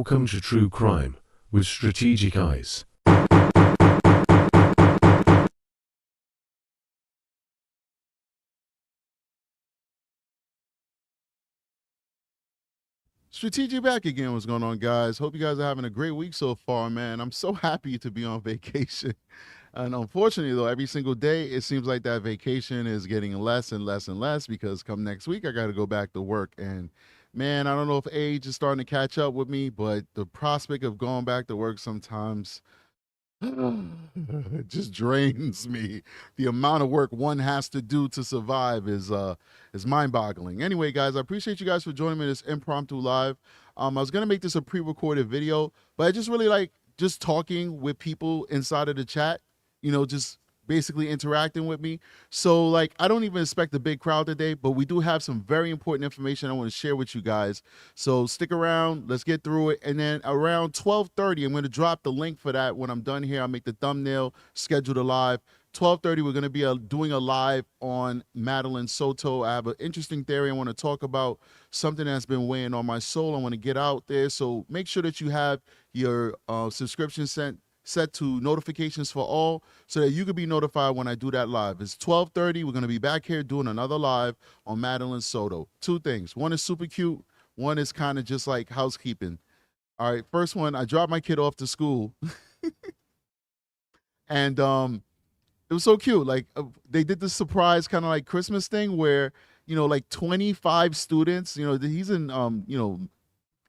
Welcome to True Crime with Strategic Eyes. Strategic back again. What's going on, guys? Hope you guys are having a great week so far, man. I'm so happy to be on vacation. And unfortunately, though, every single day, it seems like that vacation is getting less and less and less because come next week, I got to go back to work. And man, I don't know if age is starting to catch up with me, but the prospect of going back to work sometimes it just drains me. The amount of work one has to do to survive is mind-boggling. Anyway, guys, I appreciate you guys for joining me this impromptu live. I was gonna make this a pre-recorded video, but I just really like just talking with people inside of the chat. You know, just basically interacting with me. So like, I don't even expect a big crowd today, but we do have some very important information I want to share with you guys. So stick around, let's get through it. And then around 12:30, I'm going to drop the link for that. When I'm done here, I'll make the thumbnail, schedule the live. 12:30, we're going to be doing a live on Madeline Soto. I have an interesting theory I want to talk about, something that's been weighing on my soul. I want to get out there. So make sure that you have your subscription set to notifications for all so that you can be notified when I do that live. It's 12:30. We're going to be back here doing another live on Madeline Soto. Two things. One is super cute. One is kind of just like housekeeping. All right, first one, I dropped my kid off to school. And it was so cute. Like they did this surprise kind of like Christmas thing where, you know, like 25 students, you know, he's in, you know,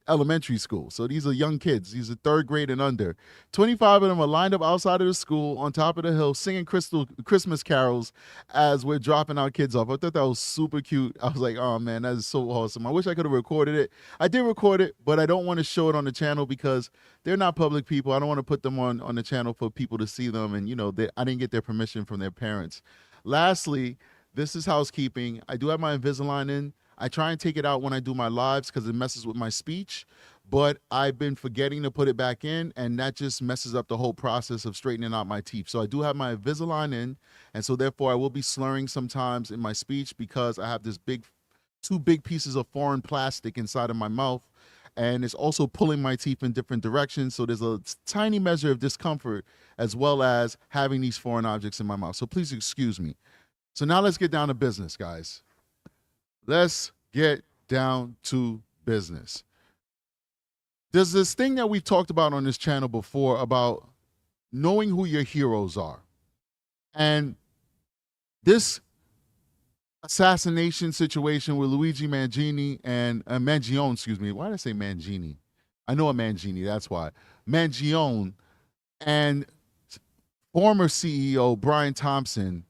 elementary school. So these are young kids. These are third grade and under. 25 of them are lined up outside of the school on top of the hill singing Christmas carols as we're dropping our kids off. I thought that was super cute. I was like, oh man, that is so awesome. I wish I could have recorded it. I did record it, but I don't want to show it on the channel because they're not public people. I don't want to put them on the channel for people to see them. And you know, I didn't get their permission from their parents. Lastly, this is housekeeping. I do have my Invisalign in. I try and take it out when I do my lives because it messes with my speech, but I've been forgetting to put it back in, and that just messes up the whole process of straightening out my teeth. So I do have my Invisalign in, and so therefore I will be slurring sometimes in my speech because I have this two big pieces of foreign plastic inside of my mouth, and it's also pulling my teeth in different directions. So there's a tiny measure of discomfort as well as having these foreign objects in my mouth. So please excuse me. So now let's get down to business, guys. Let's get down to business. There's this thing that we've talked about on this channel before about knowing who your heroes are. And this assassination situation with Luigi Mangione and Mangione, excuse me. Why did I say Mangione? I know a Mangione, that's why. Mangione and former CEO Brian Thompson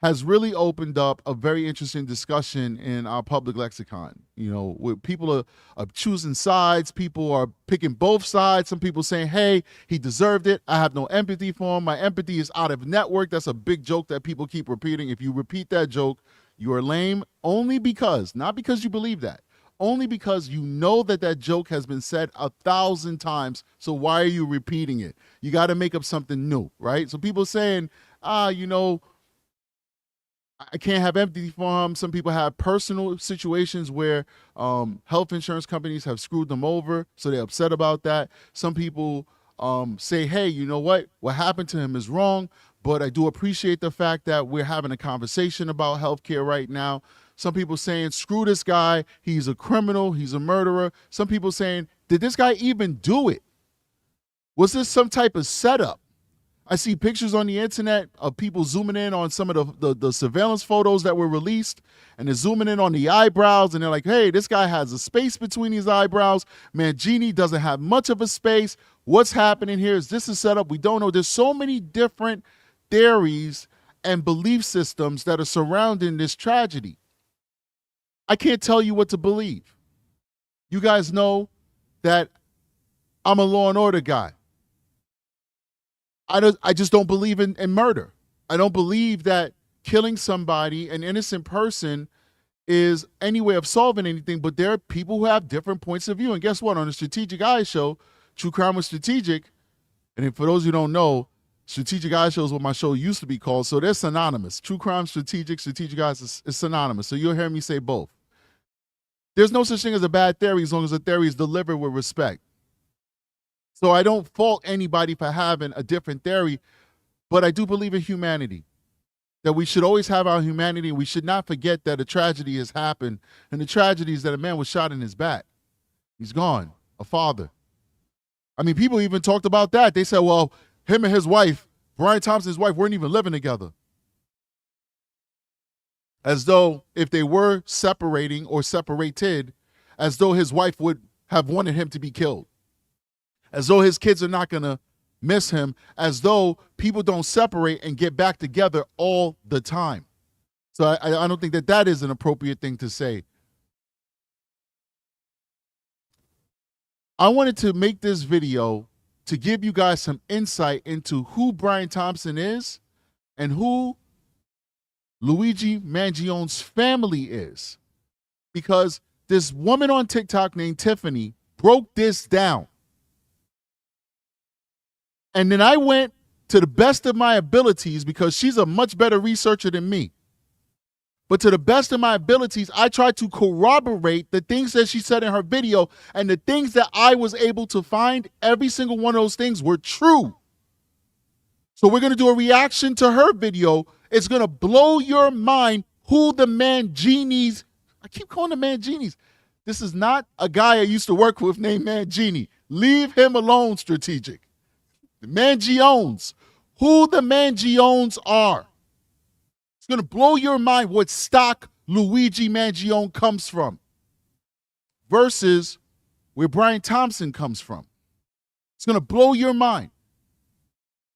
has really opened up a very interesting discussion in our public lexicon. You know, where people are choosing sides, people are picking both sides. Some people saying, hey, he deserved it. I have no empathy for him. My empathy is out of network. That's a big joke that people keep repeating. If you repeat that joke, you are lame only because, not because you believe that, only because you know that that joke has been said 1,000 times. So why are you repeating it? You got to make up something new, right? So people saying, you know, I can't have empathy for them. Some people have personal situations where health insurance companies have screwed them over, so they're upset about that. Some people say, hey, you know what happened to him is wrong, but I do appreciate the fact that we're having a conversation about healthcare right now. Some people saying, screw this guy, he's a criminal, he's a murderer. Some people saying, did this guy even do it? Was this some type of setup? I see pictures on the internet of people zooming in on some of the surveillance photos that were released, and they're zooming in on the eyebrows, and they're like, hey, this guy has a space between his eyebrows. Mangione doesn't have much of a space. What's happening here? Is this a setup? We don't know. There's so many different theories and belief systems that are surrounding this tragedy. I can't tell you what to believe. You guys know that I'm a law and order guy. I just don't believe in murder. I don't believe that killing somebody, an innocent person, is any way of solving anything, but there are people who have different points of view. And guess what? On the Strategic Eyes Show, True Crime with Strategic, and for those who don't know, Strategic Eyes Show is what my show used to be called, so they're synonymous. True Crime, Strategic Eyes is synonymous, so you'll hear me say both. There's no such thing as a bad theory as long as the theory is delivered with respect. So I don't fault anybody for having a different theory, but I do believe in humanity, that we should always have our humanity. We should not forget that a tragedy has happened, and the tragedy is that a man was shot in his back. He's gone, a father. I mean, people even talked about that. They said, well, him and his wife, Brian Thompson's wife, weren't even living together. As though if they were separating or separated, as though his wife would have wanted him to be killed. As though his kids are not going to miss him, as though people don't separate and get back together all the time. So I don't think that that is an appropriate thing to say. I wanted to make this video to give you guys some insight into who Brian Thompson is and who Luigi Mangione's family is. Because this woman on TikTok named Tiffany broke this down. And then I went to the best of my abilities, because she's a much better researcher than me. But to the best of my abilities, I tried to corroborate the things that she said in her video, and the things that I was able to find, every single one of those things were true. So we're going to do a reaction to her video. It's going to blow your mind who the Manginis, I keep calling them Manginis. This is not a guy I used to work with named Mangini. Leave him alone, strategic. The Mangiones, who the Mangiones are. It's going to blow your mind what stock Luigi Mangione comes from versus where Brian Thompson comes from. It's going to blow your mind.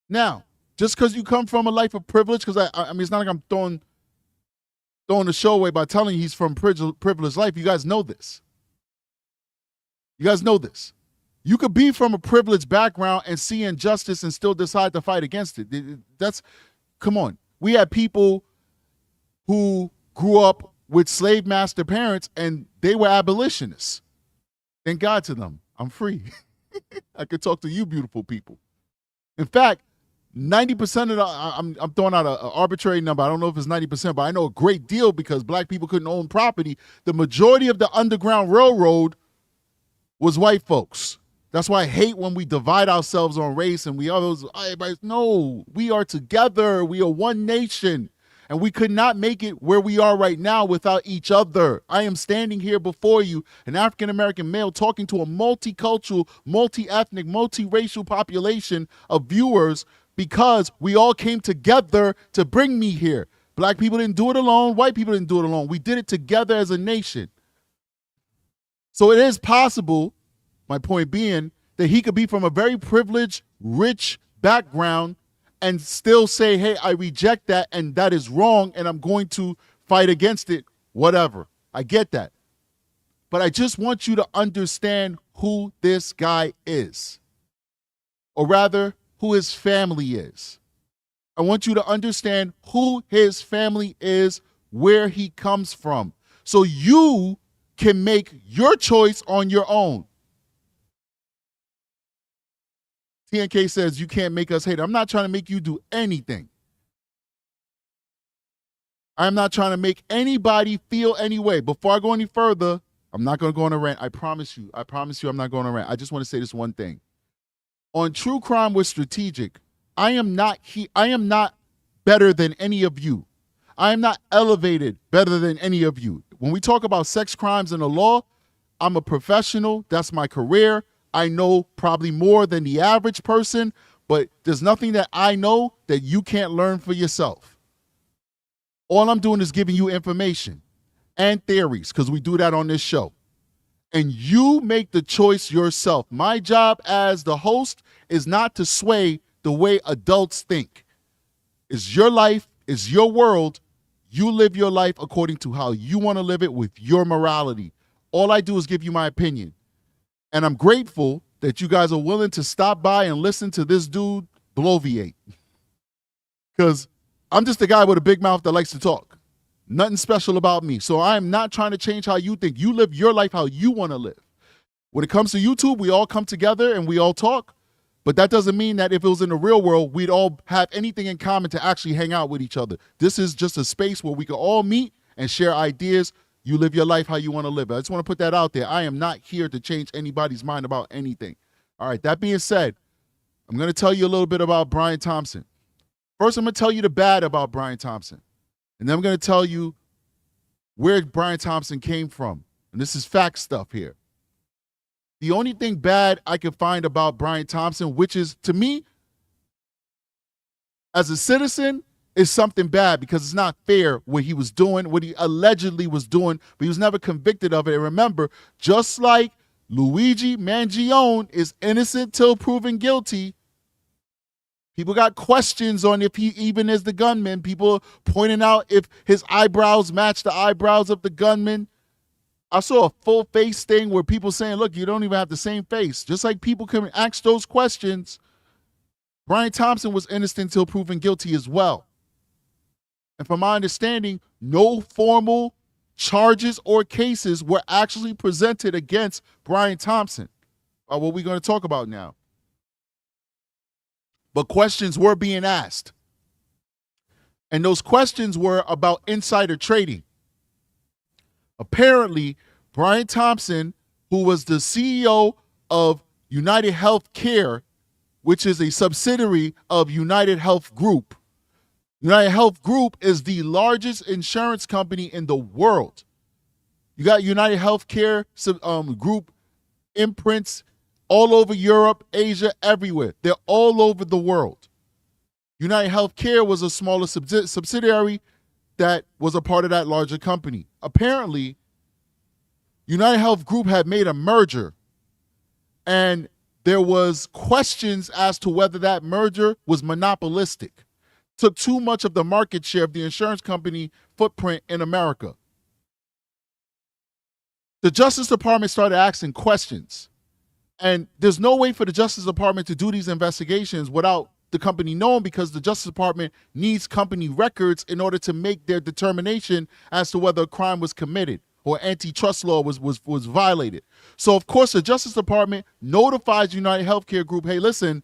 Now, just because you come from a life of privilege, because I mean, it's not like I'm throwing the show away by telling you he's from privileged life. You guys know this. You guys know this. You could be from a privileged background and see injustice and still decide to fight against it. Come on. We had people who grew up with slave master parents and they were abolitionists. Thank God to them. I'm free. I could talk to you beautiful people. In fact, 90% of the, I'm throwing out an arbitrary number. I don't know if it's 90%, but I know a great deal because black people couldn't own property. The majority of the Underground Railroad was white folks. That's why I hate when we divide ourselves on race and we are those, no, we are together. We are one nation. And we could not make it where we are right now without each other. I am standing here before you, an African-American male, talking to a multicultural, multi-ethnic, multiracial population of viewers because we all came together to bring me here. Black people didn't do it alone. White people didn't do it alone. We did it together as a nation. So it is possible, my point being, that he could be from a very privileged, rich background and still say, hey, I reject that and that is wrong and I'm going to fight against it, whatever. I get that. But I just want you to understand who this guy is, or rather, who his family is. I want you to understand who his family is, where he comes from, so you can make your choice on your own. TNK says, you can't make us hate. I'm not trying to make you do anything. I'm not trying to make anybody feel any way. Before I go any further, I'm not going to go on a rant. I promise you, I'm not going on a rant. I just want to say this one thing. On True Crime with Strategic, I am not better than any of you. I am not elevated better than any of you. When we talk about sex crimes and the law, I'm a professional. That's my career. I know probably more than the average person, but there's nothing that I know that you can't learn for yourself. All I'm doing is giving you information and theories, because we do that on this show. And you make the choice yourself. My job as the host is not to sway the way adults think. It's your life, it's your world. You live your life according to how you want to live it with your morality. All I do is give you my opinion. And I'm grateful that you guys are willing to stop by and listen to this dude bloviate. Because I'm just a guy with a big mouth that likes to talk. Nothing special about me. So I am not trying to change how you think. You live your life how you want to live. When it comes to YouTube, we all come together and we all talk. But that doesn't mean that if it was in the real world, we'd all have anything in common to actually hang out with each other. This is just a space where we can all meet and share ideas. You live your life how you want to live it. I just want to put that out there. I am not here to change anybody's mind about anything. All right, that being said, I'm going to tell you a little bit about Brian Thompson. First, I'm going to tell you the bad about Brian Thompson. And then I'm going to tell you where Brian Thompson came from. And this is fact stuff here. The only thing bad I could find about Brian Thompson, which is, to me, as a citizen, is something bad because it's not fair what he was doing, what he allegedly was doing, but he was never convicted of it. And remember, just like Luigi Mangione is innocent till proven guilty, people got questions on if he even is the gunman. People pointing out if his eyebrows match the eyebrows of the gunman. I saw a full face thing where people saying, look, you don't even have the same face. Just like people can ask those questions, Brian Thompson was innocent until proven guilty as well. And from my understanding, no formal charges or cases were actually presented against Brian Thompson, what we're going to talk about now. But questions were being asked. And those questions were about insider trading. Apparently, Brian Thompson, who was the CEO of United Healthcare, which is a subsidiary of United Health Group. United Health Group is the largest insurance company in the world. You got United Healthcare Group imprints all over Europe, Asia, everywhere. They're all over the world. United Healthcare was a smaller subsidiary that was a part of that larger company. Apparently, United Health Group had made a merger, and there was questions as to whether that merger was monopolistic, took too much of the market share of the insurance company footprint in America. The Justice Department started asking questions, and there's no way for the Justice Department to do these investigations without the company knowing, because the Justice Department needs company records in order to make their determination as to whether a crime was committed or antitrust law was violated. So, of course, the Justice Department notifies United Healthcare Group, hey, listen,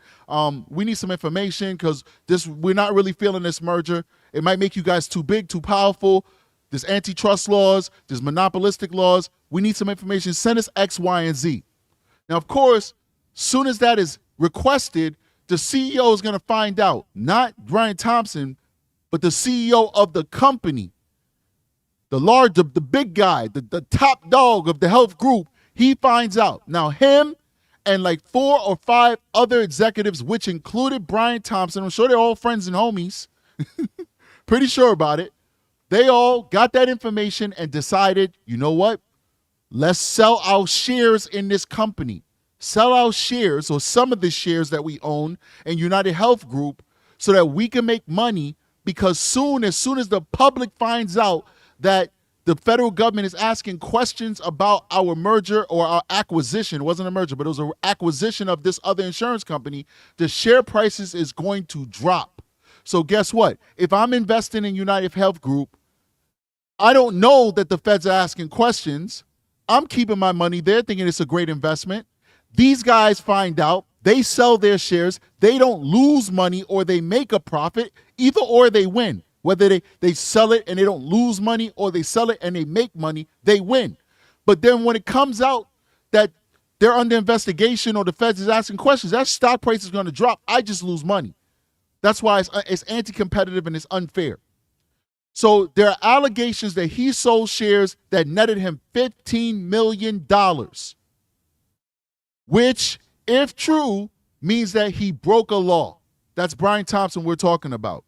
we need some information because we're not really feeling this merger. It might make you guys too big, too powerful. There's antitrust laws. There's monopolistic laws. We need some information. Send us X, Y, and Z. Now, of course, soon as that is requested, the CEO is going to find out, not Brian Thompson, but the CEO of the company, the big guy, the top dog of the health group. He finds out. Now, him and like 4 or 5 other executives, which included Brian Thompson, I'm sure they're all friends and homies, pretty sure about it, they all got that information and decided, you know what? Let's sell our shares in this company. Sell our shares, or some of the shares that we own in United Health Group, so that we can make money, because as soon as the public finds out that the federal government is asking questions about our merger or our acquisition, it wasn't a merger, but it was an acquisition of this other insurance company, the share prices is going to drop. So guess what? If I'm investing in United Health Group, I don't know that the feds are asking questions. I'm keeping my money there thinking it's a great investment. These guys find out, they sell their shares, they don't lose money or they make a profit, either or they win. Whether they sell it and they don't lose money, or they sell it and they make money, they win. But then when it comes out that they're under investigation or the feds is asking questions, that stock price is going to drop. I just lose money. That's why it's anti-competitive and it's unfair. So there are allegations that he sold shares that netted him $15 million, which, if true, means that he broke a law. That's Brian Thompson we're talking about.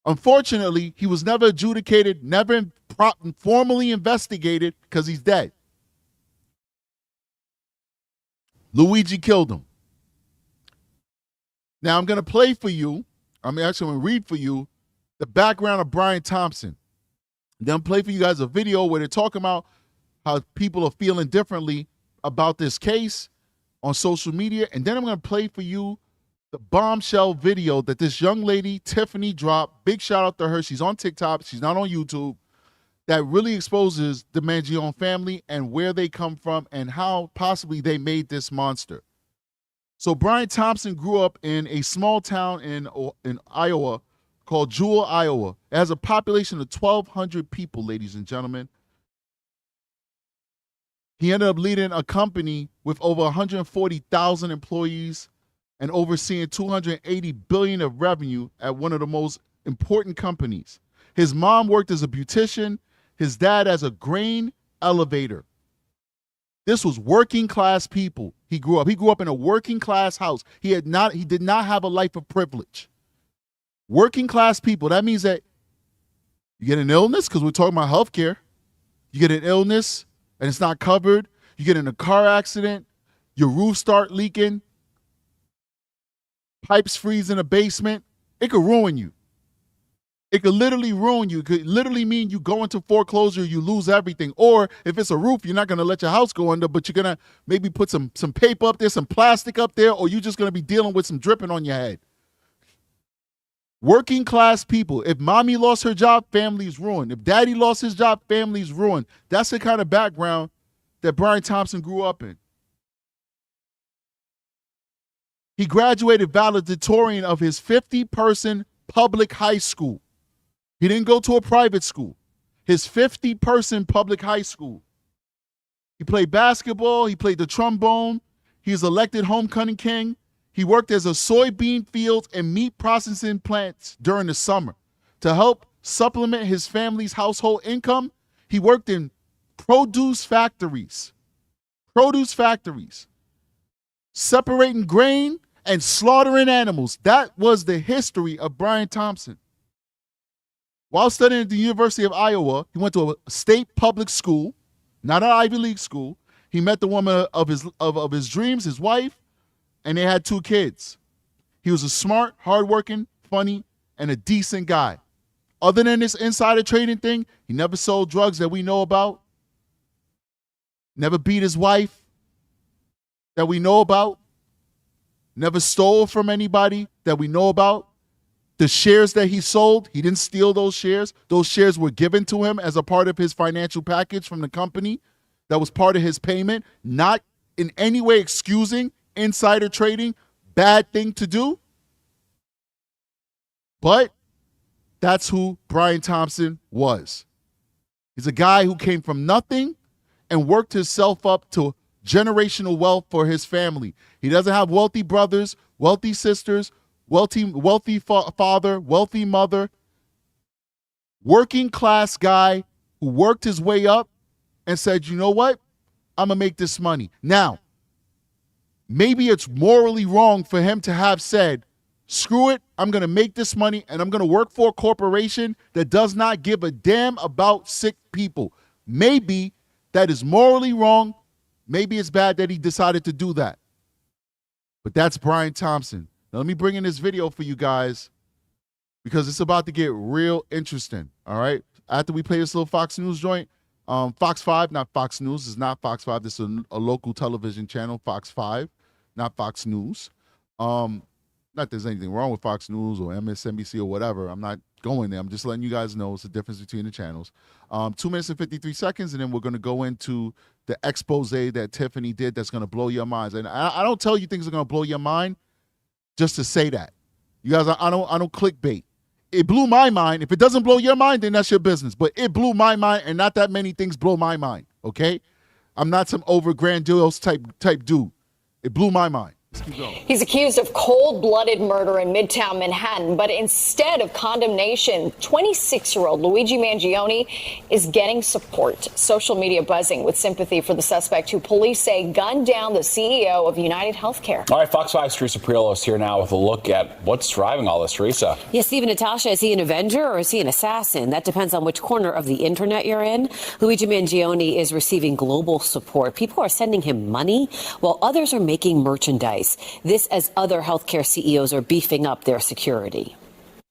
Unfortunately, he was never adjudicated, never formally investigated, because he's dead. Luigi killed him. Now I'm going to play for you, I'm going to read for you the background of Brian Thompson. Then play for you guys a video where they're talking about how people are feeling differently about this case on social media. And then I'm going to play for you the bombshell video that this young lady, Tiffany, dropped. Big shout out to her. She's on TikTok. She's not on YouTube. That really exposes the Mangione family and where they come from and how possibly they made this monster. So Brian Thompson grew up in a small town in Iowa called Jewell, Iowa. It has a population of 1,200 people, ladies and gentlemen. He ended up leading a company with over 140,000 employees and overseeing 280 billion of revenue at one of the most important companies. His mom worked as a beautician, his dad as a grain elevator. This was working class people. He grew up in a working class house. He did not have a life of privilege. Working class people, that means that you get an illness, because we're talking about healthcare. You get an illness and it's not covered. You get in a car accident, your roof start leaking, pipes freeze in the basement. It could ruin you. It could literally ruin you. It could literally mean you go into foreclosure, you lose everything. Or if it's a roof, you're not going to let your house go under, but you're going to maybe put some paper up there, some plastic up there, or you're just going to be dealing with some dripping on your head. Working class people. If mommy lost her job, family's ruined. If daddy lost his job, family's ruined. That's the kind of background that Brian Thompson grew up in. He graduated valedictorian of his 50-person public high school. He didn't go to a private school. His 50-person public high school. He played basketball. He played the trombone. He was elected homecoming king. He worked as a soybean fields and meat processing plants during the summer. To help supplement his family's household income, he worked in produce factories, separating grain and slaughtering animals. That was the history of Brian Thompson. While studying at the University of Iowa, he went to a state public school, not an Ivy League school. He met the woman of his dreams, his wife, and they had 2 kids. He was a smart, hardworking, funny, and a decent guy. Other than this insider trading thing, he never sold drugs that we know about, never beat his wife that we know about, never stole from anybody that we know about. The shares that he sold, he didn't steal those shares. Those shares were given to him as a part of his financial package from the company. That was part of his payment, not in any way excusing insider trading, bad thing to do. But that's who Brian Thompson was. He's a guy who came from nothing and worked himself up to generational wealth for his family. He doesn't have wealthy brothers, wealthy sisters, wealthy father, wealthy mother. Working class guy who worked his way up and said, you know what? I'm going to make this money. Now, maybe it's morally wrong for him to have said, screw it, I'm going to make this money and I'm going to work for a corporation that does not give a damn about sick people. Maybe that is morally wrong. Maybe it's bad that he decided to do that. But that's Brian Thompson. Now, let me bring in this video for you guys because it's about to get real interesting, all right? After we play this little Fox News joint, Fox 5, not Fox News. It's not Fox 5. This is a local television channel, Fox 5, not Fox News. Not that there's anything wrong with Fox News or MSNBC or whatever. I'm not going there. I'm just letting you guys know it's the difference between the channels. 2 minutes and 53 seconds, and then we're going to go into the expose that Tiffany did that's going to blow your minds. And I don't tell you things are going to blow your mind just to say that. You guys, I don't clickbait. It blew my mind. If it doesn't blow your mind, then that's your business. But it blew my mind, and not that many things blow my mind, okay? I'm not some over grandiose type dude. It blew my mind. Let's keep going. He's accused of cold-blooded murder in Midtown Manhattan, but instead of condemnation, 26-year-old Luigi Mangione is getting support. Social media buzzing with sympathy for the suspect, who police say gunned down the CEO of United Healthcare. All right, Fox 5's Teresa Priolos here now with a look at what's driving all this. Teresa. Yes, Stephen, Natasha, is he an avenger or is he an assassin? That depends on which corner of the internet you're in. Luigi Mangione is receiving global support. People are sending him money while others are making merchandise. This as other healthcare CEOs are beefing up their security.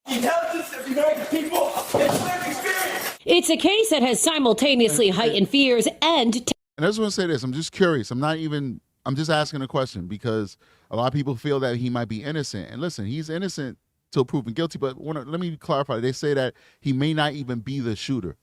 Intelligence of the American people is lived experience. It's a case that has simultaneously heightened fears and I just want to say this. I'm just curious. I'm just asking a question because a lot of people feel that he might be innocent. And listen, he's innocent till proven guilty. But let me clarify. They say that he may not even be the shooter,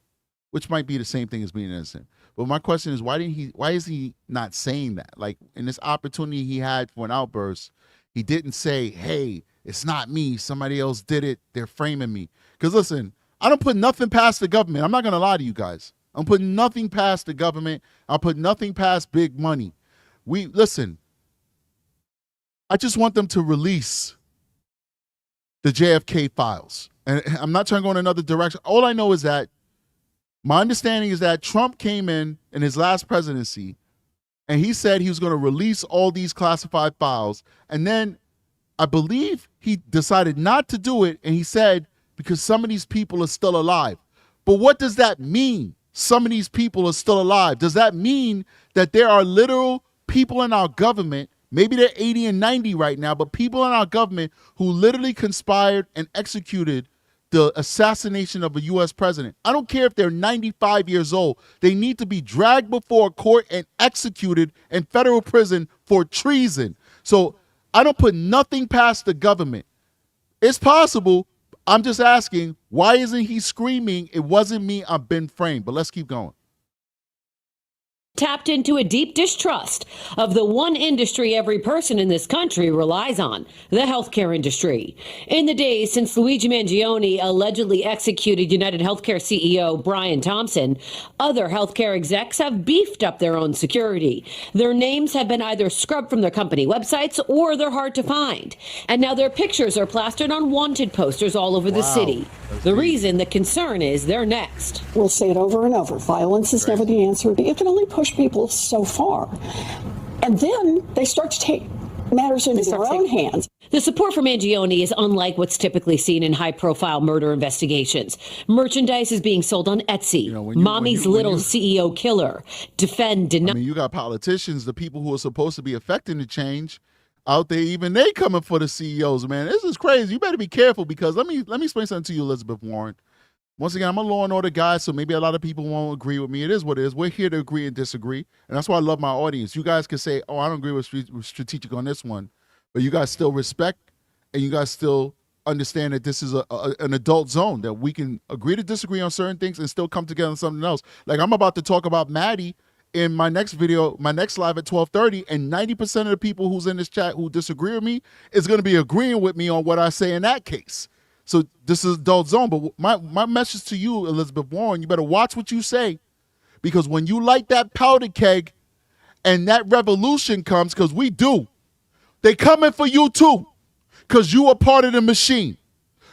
which might be the same thing as being innocent. But my question is, why is he not saying that? Like, in this opportunity he had for an outburst, he didn't say, hey, it's not me. Somebody else did it. They're framing me. Because listen, I don't put nothing past the government. I'm not going to lie to you guys. I'm putting nothing past the government. I'll put nothing past big money. Listen, I just want them to release the JFK files. And I'm not trying to go in another direction. All I know is that my understanding is that Trump came in his last presidency, and he said he was going to release all these classified files. And then I believe he decided not to do it, and he said, because some of these people are still alive. But what does that mean? Some of these people are still alive. Does that mean that there are literal people in our government, maybe they're 80 and 90 right now, but people in our government who literally conspired and executed the assassination of a U.S. president? I don't care if they're 95 years old. They need to be dragged before court and executed in federal prison for treason. So I don't put nothing past the government. It's possible. I'm just asking, why isn't he screaming, "It wasn't me, I've been framed"? But let's keep going. Tapped into a deep distrust of the one industry every person in this country relies on, the healthcare industry. In the days since Luigi Mangione allegedly executed United Healthcare CEO Brian Thompson, other healthcare execs have beefed up their own security. Their names have been either scrubbed from their company websites or they're hard to find. And now their pictures are plastered on wanted posters all over the city. The reason, the concern is they're next. We'll say it over and over. Violence is never the answer. You can only push people so far. And then they start to take matters into their own hands. The support for Mangione is unlike what's typically seen in high-profile murder investigations. Merchandise is being sold on Etsy. Mommy's Little CEO Killer. Defend, deny. I mean, you got politicians, the people who are supposed to be affecting the change, out there, even they coming for the CEOs, man. This is crazy. You better be careful, because let me explain something to you, Elizabeth Warren. Once again, I'm a law and order guy, so maybe a lot of people won't agree with me. It is what it is. We're here to agree and disagree, and that's why I love my audience. You guys can say, "Oh, I don't agree with strategic on this one," but you guys still respect, and you guys still understand that this is an adult zone, that we can agree to disagree on certain things and still come together on something else. Like, I'm about to talk about Maddie in my next video, my next live at 12:30, and 90% of the people who's in this chat who disagree with me is going to be agreeing with me on what I say in that case. So this is adult zone. But my message to you, Elizabeth Warren, you better watch what you say, because when you light that powder keg and that revolution comes, because we do, they coming for you too, because you are part of the machine.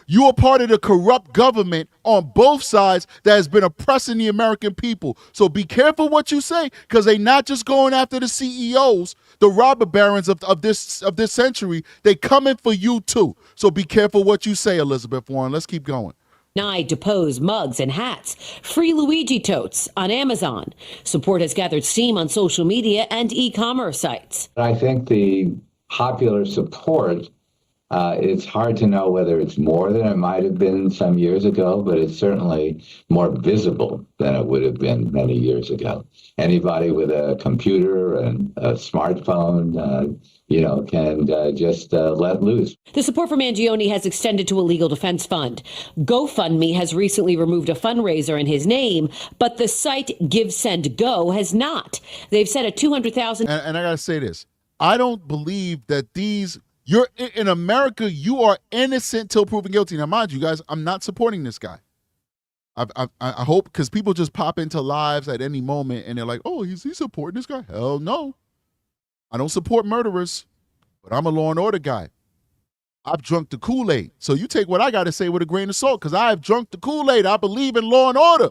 You are part of the corrupt government on both sides that has been oppressing the American people. So be careful what you say, because they're not just going after the CEOs, the robber barons of this century. They coming for you too. So be careful what you say, Elizabeth Warren. Let's keep going. Deny, depose, mugs, and hats. Free Luigi totes on Amazon. Support has gathered steam on social media and e-commerce sites. I think the popular support, it's hard to know whether it's more than it might have been some years ago, but it's certainly more visible than it would have been many years ago. Anybody with a computer and a smartphone, can just let loose. The support for Mangione has extended to a legal defense fund. GoFundMe has recently removed a fundraiser in his name, but the site Give Send Go has not. They've set a $200,000. And I got to say this. I don't believe that you're in America, you are innocent till proven guilty. Now, mind you guys, I'm not supporting this guy. I hope, because people just pop into lives at any moment and they're like, "Oh, he's supporting this guy." Hell no. I don't support murderers, but I'm a law and order guy. I've drunk the Kool-Aid. So you take what I got to say with a grain of salt, because I have drunk the Kool-Aid. I believe in law and order.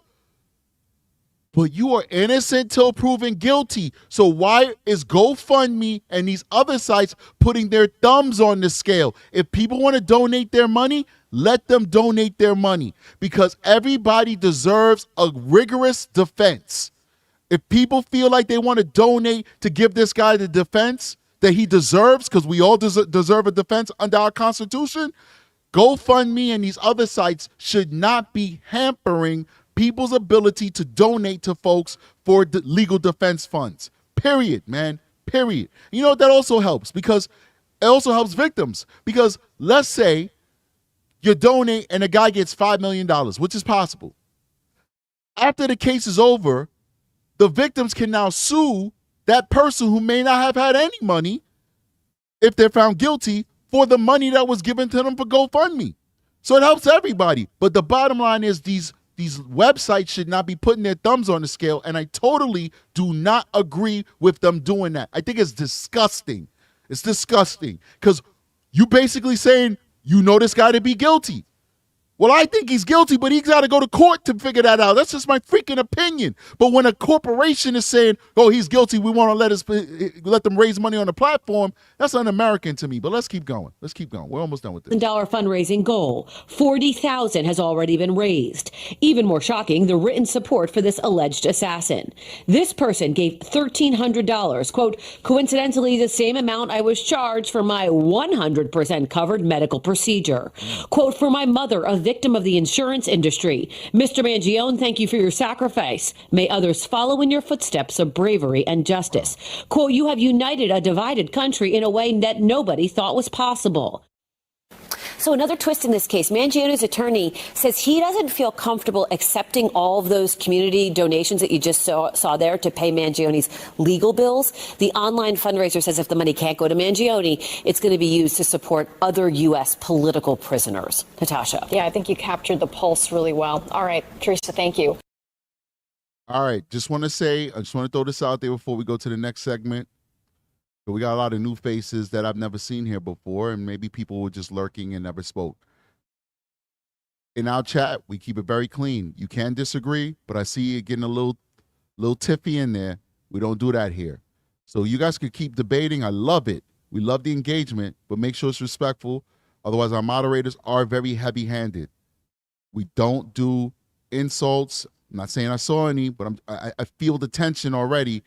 But you are innocent till proven guilty. So why is GoFundMe and these other sites putting their thumbs on the scale? If people want to donate their money, let them donate their money, because everybody deserves a rigorous defense. If people feel like they want to donate to give this guy the defense that he deserves, because we all deserve a defense under our Constitution, GoFundMe and these other sites should not be hampering people's ability to donate to folks for legal defense funds. Period, man. Period. You know what? That also helps, because it also helps victims. Because let's say you donate and a guy gets $5 million, which is possible. After the case is over, the victims can now sue that person who may not have had any money, if they're found guilty, for the money that was given to them for GoFundMe. So it helps everybody. But the bottom line is these these websites should not be putting their thumbs on the scale, and I totally do not agree with them doing that. I think it's disgusting. It's disgusting because you basically saying you know this guy to be guilty. Well, I think he's guilty, but he's got to go to court to figure that out. That's just my freaking opinion. But when a corporation is saying, oh, he's guilty, we want to let them raise money on the platform, that's un-American to me. But let's keep going. Let's keep going. We're almost done with this. $1 fundraising goal. $40,000 has already been raised. Even more shocking, the written support for this alleged assassin. This person gave $1,300, quote, coincidentally the same amount I was charged for my 100% covered medical procedure. Quote, for my mother, a victim of the insurance industry. Mr. Mangione, thank you for your sacrifice. May others follow in your footsteps of bravery and justice. Quote, you have united a divided country in a way that nobody thought was possible. So another twist in this case, Mangione's attorney says he doesn't feel comfortable accepting all of those community donations that you just saw there to pay Mangione's legal bills. The online fundraiser says if the money can't go to Mangione, it's going to be used to support other U.S. political prisoners. Natasha. Yeah, I think you captured the pulse really well. All right, Teresa, thank you. All right, I just want to throw this out there before we go to the next segment. But we got a lot of new faces that I've never seen here before, and maybe people were just lurking and never spoke. In our chat, we keep it very clean. You can disagree, but I see it getting a little tiffy in there. We don't do that here. So you guys could keep debating. I love it. We love the engagement, but make sure it's respectful. Otherwise, our moderators are very heavy-handed. We don't do insults. I'm not saying I saw any, but I feel the tension already.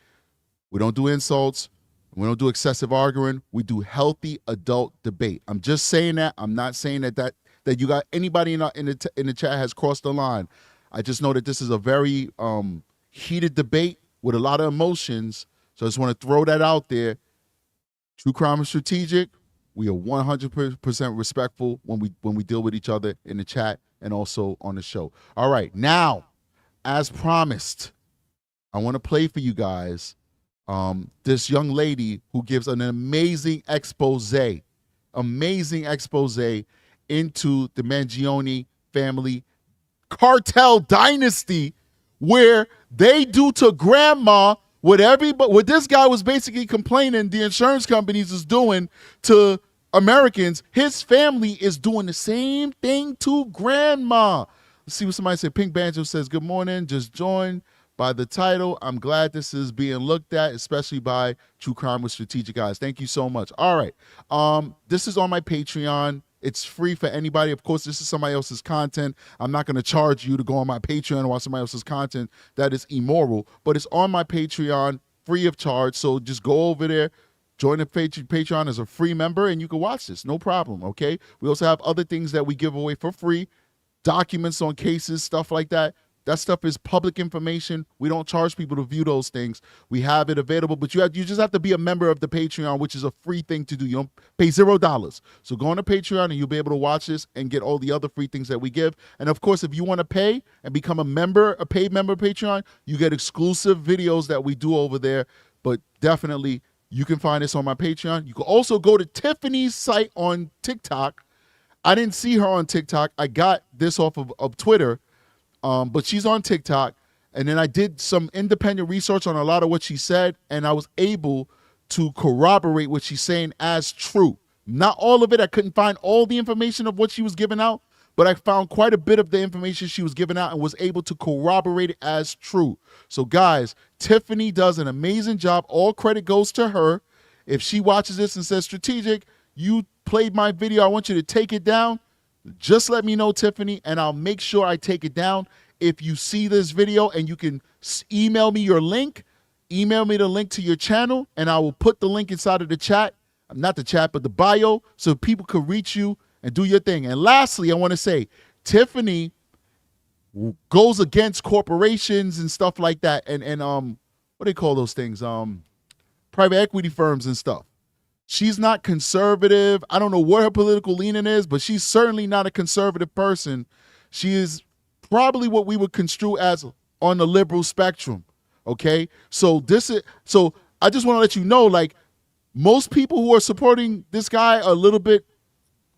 We don't do insults. We don't do excessive arguing. We do healthy adult debate. I'm just saying that. I'm not saying that you got anybody in the chat has crossed the line. I just know that this is a very heated debate with a lot of emotions. So I just want to throw that out there. True crime is strategic. We are 100% respectful when we deal with each other in the chat and also on the show. All right, now, as promised, I want to play for you guys this young lady who gives an amazing expose into the Mangione family cartel dynasty, where they do to grandma what this guy was basically complaining the insurance companies is doing to Americans. His family is doing the same thing to grandma. Let's see what somebody said. Pink Banjo says, good morning, just joined by the title. I'm glad this is being looked at, especially by True Crime with Strategic Eyes. Thank you so much. All right. This is on my Patreon. It's free for anybody. Of course, this is somebody else's content. I'm not going to charge you to go on my Patreon and watch somebody else's content. That is immoral. But it's on my Patreon, free of charge. So just go over there, join the Patreon as a free member, and you can watch this. No problem, okay? We also have other things that we give away for free, documents on cases, stuff like that. That stuff is public information. We don't charge people to view those things. We have it available, but you just have to be a member of the Patreon, which is a free thing to do. You don't pay $0. So go on to Patreon and you'll be able to watch this and get all the other free things that we give. And of course, if you want to pay and become a paid member of Patreon, you get exclusive videos that we do over there. But definitely, you can find this on my Patreon. You can also go to Tiffany's site on TikTok. I didn't see her on TikTok. I got this off of Twitter. But she's on TikTok, and then I did some independent research on a lot of what she said, and I was able to corroborate what she's saying as true. Not all of it. I couldn't find all the information of what she was giving out, but I found quite a bit of the information she was giving out and was able to corroborate it as true. So, guys, Tiffany does an amazing job. All credit goes to her. If she watches this and says, Strategic, you played my video, I want you to take it down, just let me know, Tiffany, and I'll make sure I take it down. If you see this video and you can email me your link, email me the link to your channel, and I will put the link inside of the chat, not the chat, but the bio, so people can reach you and do your thing. And lastly, I want to say, Tiffany goes against corporations and stuff like that, and what do they call those things? Private equity firms and stuff. She's not conservative. I don't know what her political leaning is, but she's certainly not a conservative person. She is probably what we would construe as on the liberal spectrum. Okay? So I just want to let you know, like, most people who are supporting this guy are a little bit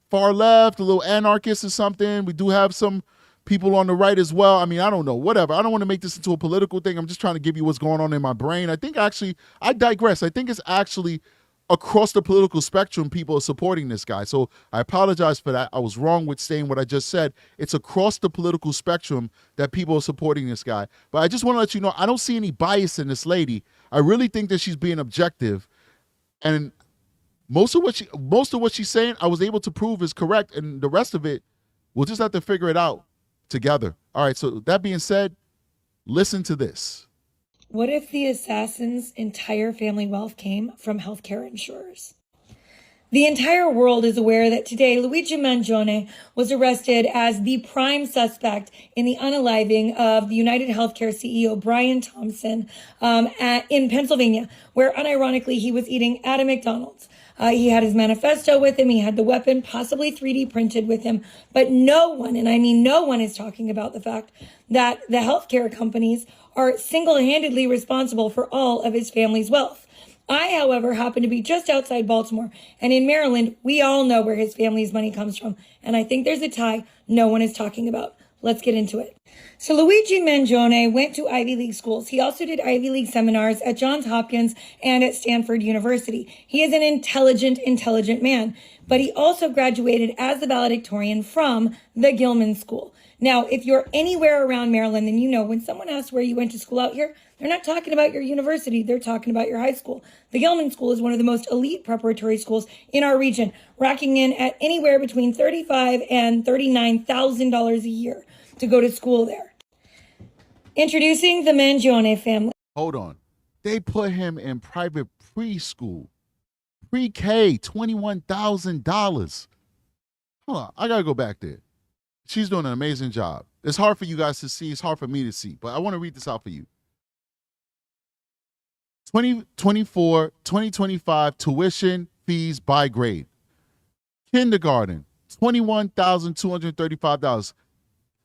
far left, a little anarchist or something. We do have some people on the right as well. I mean, I don't know, whatever. I don't want to make this into a political thing. I'm just trying to give you what's going on in my brain. I think actually, I digress. I think it's actually across the political spectrum, people are supporting this guy. So I apologize for that. I was wrong with saying what I just said. It's across the political spectrum that people are supporting this guy. But I just want to let you know, I don't see any bias in this lady. I really think that she's being objective. And most of what she's saying, I was able to prove is correct. And the rest of it, we'll just have to figure it out together. All right, so that being said, listen to this. What if the assassin's entire family wealth came from healthcare insurers? The entire world is aware that today Luigi Mangione was arrested as the prime suspect in the unaliving of the United Healthcare CEO Brian Thompson in Pennsylvania, where unironically he was eating at a McDonald's. He had his manifesto with him. He had the weapon possibly 3D printed with him. But no one, and I mean no one, is talking about the fact that the healthcare companies are single-handedly responsible for all of his family's wealth. I, however, happen to be just outside Baltimore, and in Maryland, we all know where his family's money comes from. And I think there's a tie no one is talking about. Let's get into it. So Luigi Mangione went to Ivy League schools. He also did Ivy League seminars at Johns Hopkins and at Stanford University. He is an intelligent man, but he also graduated as the valedictorian from the Gilman School. Now, if you're anywhere around Maryland, then you know when someone asks where you went to school out here, they're not talking about your university, they're talking about your high school. The Gilman School is one of the most elite preparatory schools in our region, racking in at anywhere between $35,000 and $39,000 a year to go to school there. Introducing the Mangione family. Hold on. They put him in private preschool. Pre-K, $21,000. Hold on. I got to go back there. She's doing an amazing job. It's hard for you guys to see. It's hard for me to see. But I want to read this out for you. 2024, 2025 tuition fees by grade. Kindergarten, $21,235.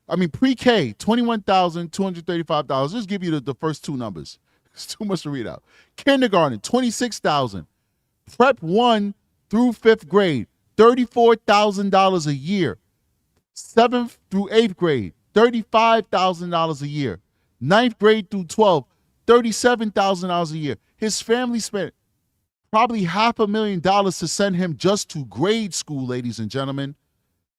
I mean, pre-K, $21,235. Just give you the first two numbers. It's too much to read out. Kindergarten, $26,000. Prep 1 through 5th grade, $34,000 a year. 7th through 8th grade, $35,000 a year. 9th grade through 12th, $37,000 a year. His family spent probably $500,000 to send him just to grade school, ladies and gentlemen.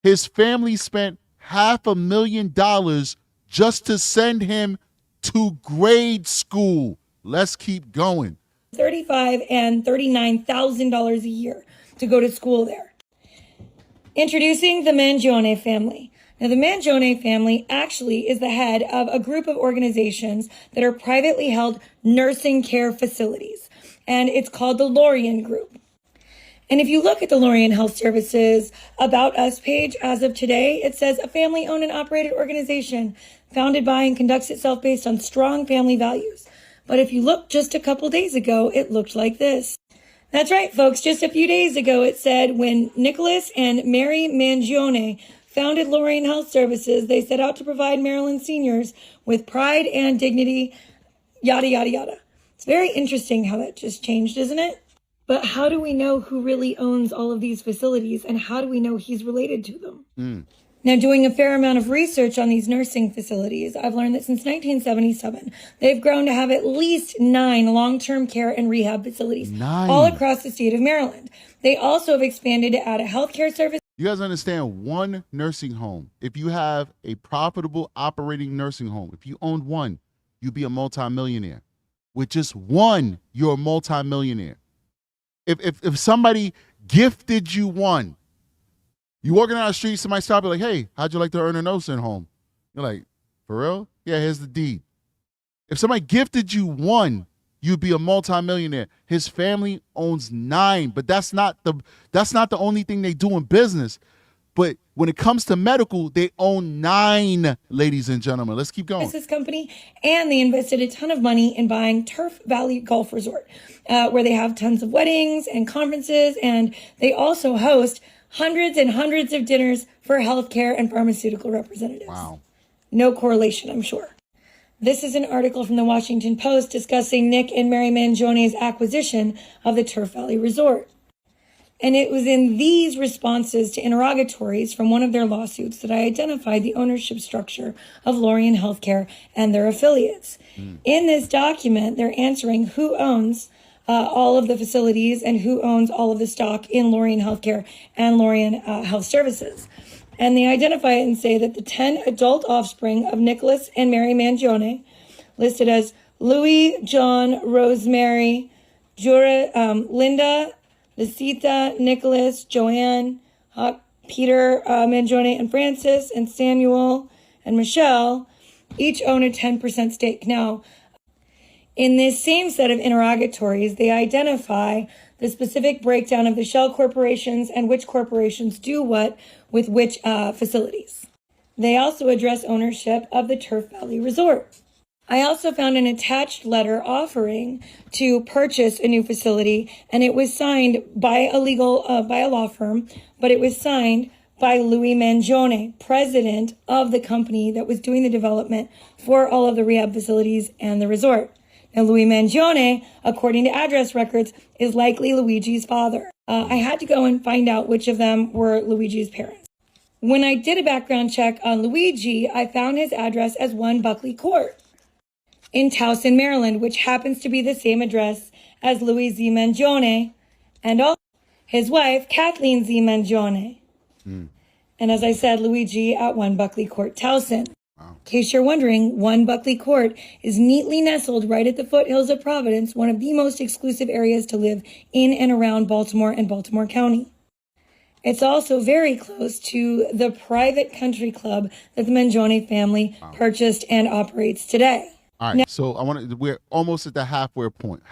His family spent $500,000 just to send him to grade school. Let's keep going. $35,000 and $39,000 a year to go to school there. Introducing the Mangione family. Now, the Mangione family actually is the head of a group of organizations that are privately held nursing care facilities, and it's called the Lorien Group. And if you look at the Lorien Health Services About Us page as of today, it says a family-owned and operated organization founded by and conducts itself based on strong family values. But if you look just a couple days ago, it looked like this. That's right, folks. Just a few days ago, it said when Nicholas and Mary Mangione founded Lorien Health Services, they set out to provide Maryland seniors with pride and dignity, yada, yada, yada. It's very interesting how that just changed, isn't it? But how do we know who really owns all of these facilities, and how do we know he's related to them? Now, doing a fair amount of research on these nursing facilities, I've learned that since 1977, they've grown to have at least 9 long-term care and rehab facilities all across the state of Maryland. They also have expanded to add a healthcare service. You guys understand, one nursing home, if you have a profitable operating nursing home, if you owned one, you'd be a multimillionaire. With just one, you're a multimillionaire. If somebody gifted you one, you walking down the street, somebody stop you like, hey, how'd you like to earn a nursing home? You're like, for real? Yeah, here's the deed. If somebody gifted you one, you'd be a multimillionaire. His family owns 9, but that's not the only thing they do in business. But when it comes to medical, they own 9, ladies and gentlemen. Let's keep going. This company, and they invested a ton of money in buying Turf Valley Golf Resort, where they have tons of weddings and conferences, and they also host hundreds and hundreds of dinners for healthcare and pharmaceutical representatives. Wow. No correlation, I'm sure. This is an article from the Washington Post discussing Nick and Mary Mangione's acquisition of the Turf Valley Resort. And it was in these responses to interrogatories from one of their lawsuits that I identified the ownership structure of Lorien Healthcare and their affiliates. In this document, they're answering who owns all of the facilities and who owns all of the stock in Lorien Healthcare and Lorien Health Services. And they identify it and say that the 10 adult offspring of Nicholas and Mary Mangione, listed as Louis, John, Rosemary, Linda, Lucita, Nicholas, Joanne, Peter, Mangione, and Francis, and Samuel, and Michelle, each own a 10% stake. Now, in this same set of interrogatories, they identify the specific breakdown of the shell corporations and which corporations do what with which facilities. They also address ownership of the Turf Valley Resort. I also found an attached letter offering to purchase a new facility, and it was signed by a law firm, but it was signed by Louis Mangione, president of the company that was doing the development for all of the rehab facilities and the resort. Now, Louis Mangione, according to address records, is likely Luigi's father. I had to go and find out which of them were Luigi's parents. When I did a background check on Luigi, I found his address as 1 Buckley Court in Towson, Maryland, which happens to be the same address as Louis Z. Mangione and also his wife, Kathleen Z. Mangione. And as I said, Luigi at 1 Buckley Court, Towson. In case you're wondering, 1 Buckley Court is neatly nestled right at the foothills of Providence, one of the most exclusive areas to live in and around Baltimore and Baltimore County. It's also very close to the private country club that the Mangione family purchased and operates today. All right, so we're almost at the halfway point,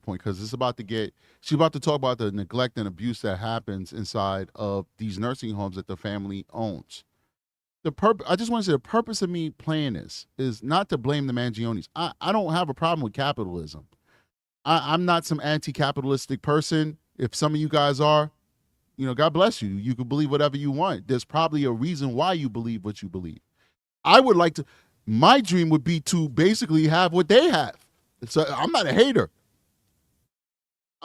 because she's about to talk about the neglect and abuse that happens inside of these nursing homes that the family owns. I just want to say the purpose of me playing this is not to blame the Mangiones. I don't have a problem with capitalism. I'm not some anti-capitalistic person. If some of you guys are, God bless you. You can believe whatever you want. There's probably a reason why you believe what you believe. My dream would be to basically have what they have. So I'm not a hater.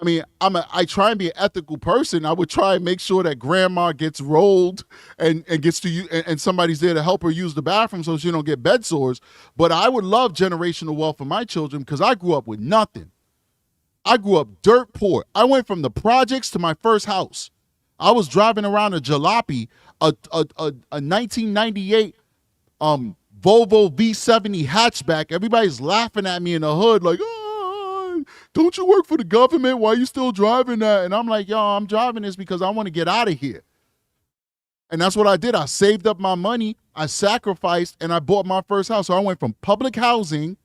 I mean, I try and be an ethical person. I would try and make sure that grandma gets rolled and gets to use, and somebody's there to help her use the bathroom so she don't get bed sores. But I would love generational wealth for my children because I grew up with nothing. I grew up dirt poor. I went from the projects to my first house. I was driving around a jalopy, a 1998 Volvo V70 hatchback. Everybody's laughing at me in the hood like, oh, don't you work for the government? Why are you still driving that? And I'm like, yo, I'm driving this because I want to get out of here. And that's what I did. I saved up my money, I sacrificed, and I bought my first house. So I went from public housing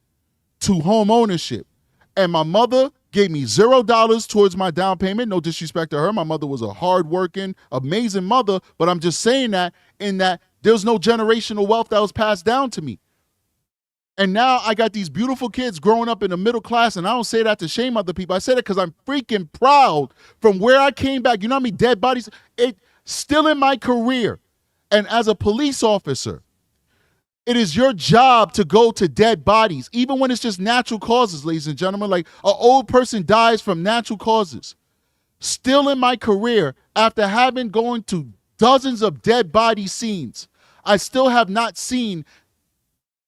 to home ownership. And my mother gave me $0 towards my down payment. No disrespect to her. My mother was a hardworking, amazing mother. But I'm just saying that in that there's no generational wealth that was passed down to me. And now I got these beautiful kids growing up in the middle class, and I don't say that to shame other people. I say that because I'm freaking proud from where I came back. You know how many dead bodies? It still in my career. And as a police officer, it is your job to go to dead bodies, even when it's just natural causes, ladies and gentlemen. Like an old person dies from natural causes. Still in my career, after having gone to dozens of dead body scenes, I still have not seen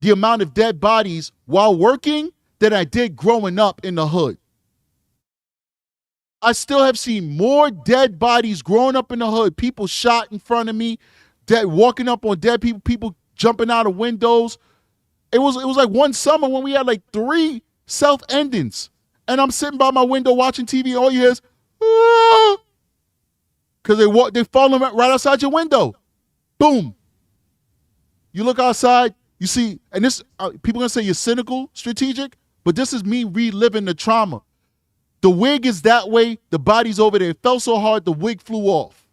the amount of dead bodies while working that I did growing up in the hood. I still have seen more dead bodies growing up in the hood, people shot in front of me, dead, walking up on dead people, people jumping out of windows. It was like one summer when we had like 3 self-endings, and I'm sitting by my window watching TV, all you hear is, ah, because they falling right outside your window. Boom. You look outside, you see, and this, people gonna say you're cynical, strategic, but this is me reliving the trauma. The wig is that way, the body's over there. It fell so hard, the wig flew off.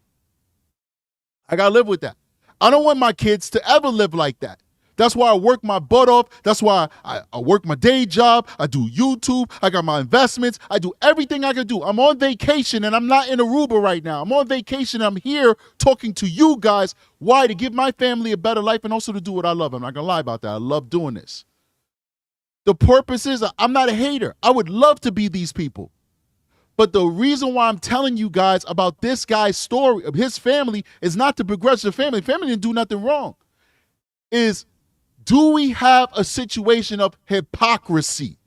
I gotta live with that. I don't want my kids to ever live like that. That's why I work my butt off. That's why I work my day job. I do YouTube. I got my investments. I do everything I can do. I'm on vacation, and I'm not in Aruba right now. I'm on vacation. I'm here talking to you guys. Why? To give my family a better life and also to do what I love. I'm not going to lie about that. I love doing this. The purpose is I'm not a hater. I would love to be these people. But the reason why I'm telling you guys about this guy's story of his family is not to begrudge the family. Family didn't do nothing wrong. Is, do we have a situation of hypocrisy?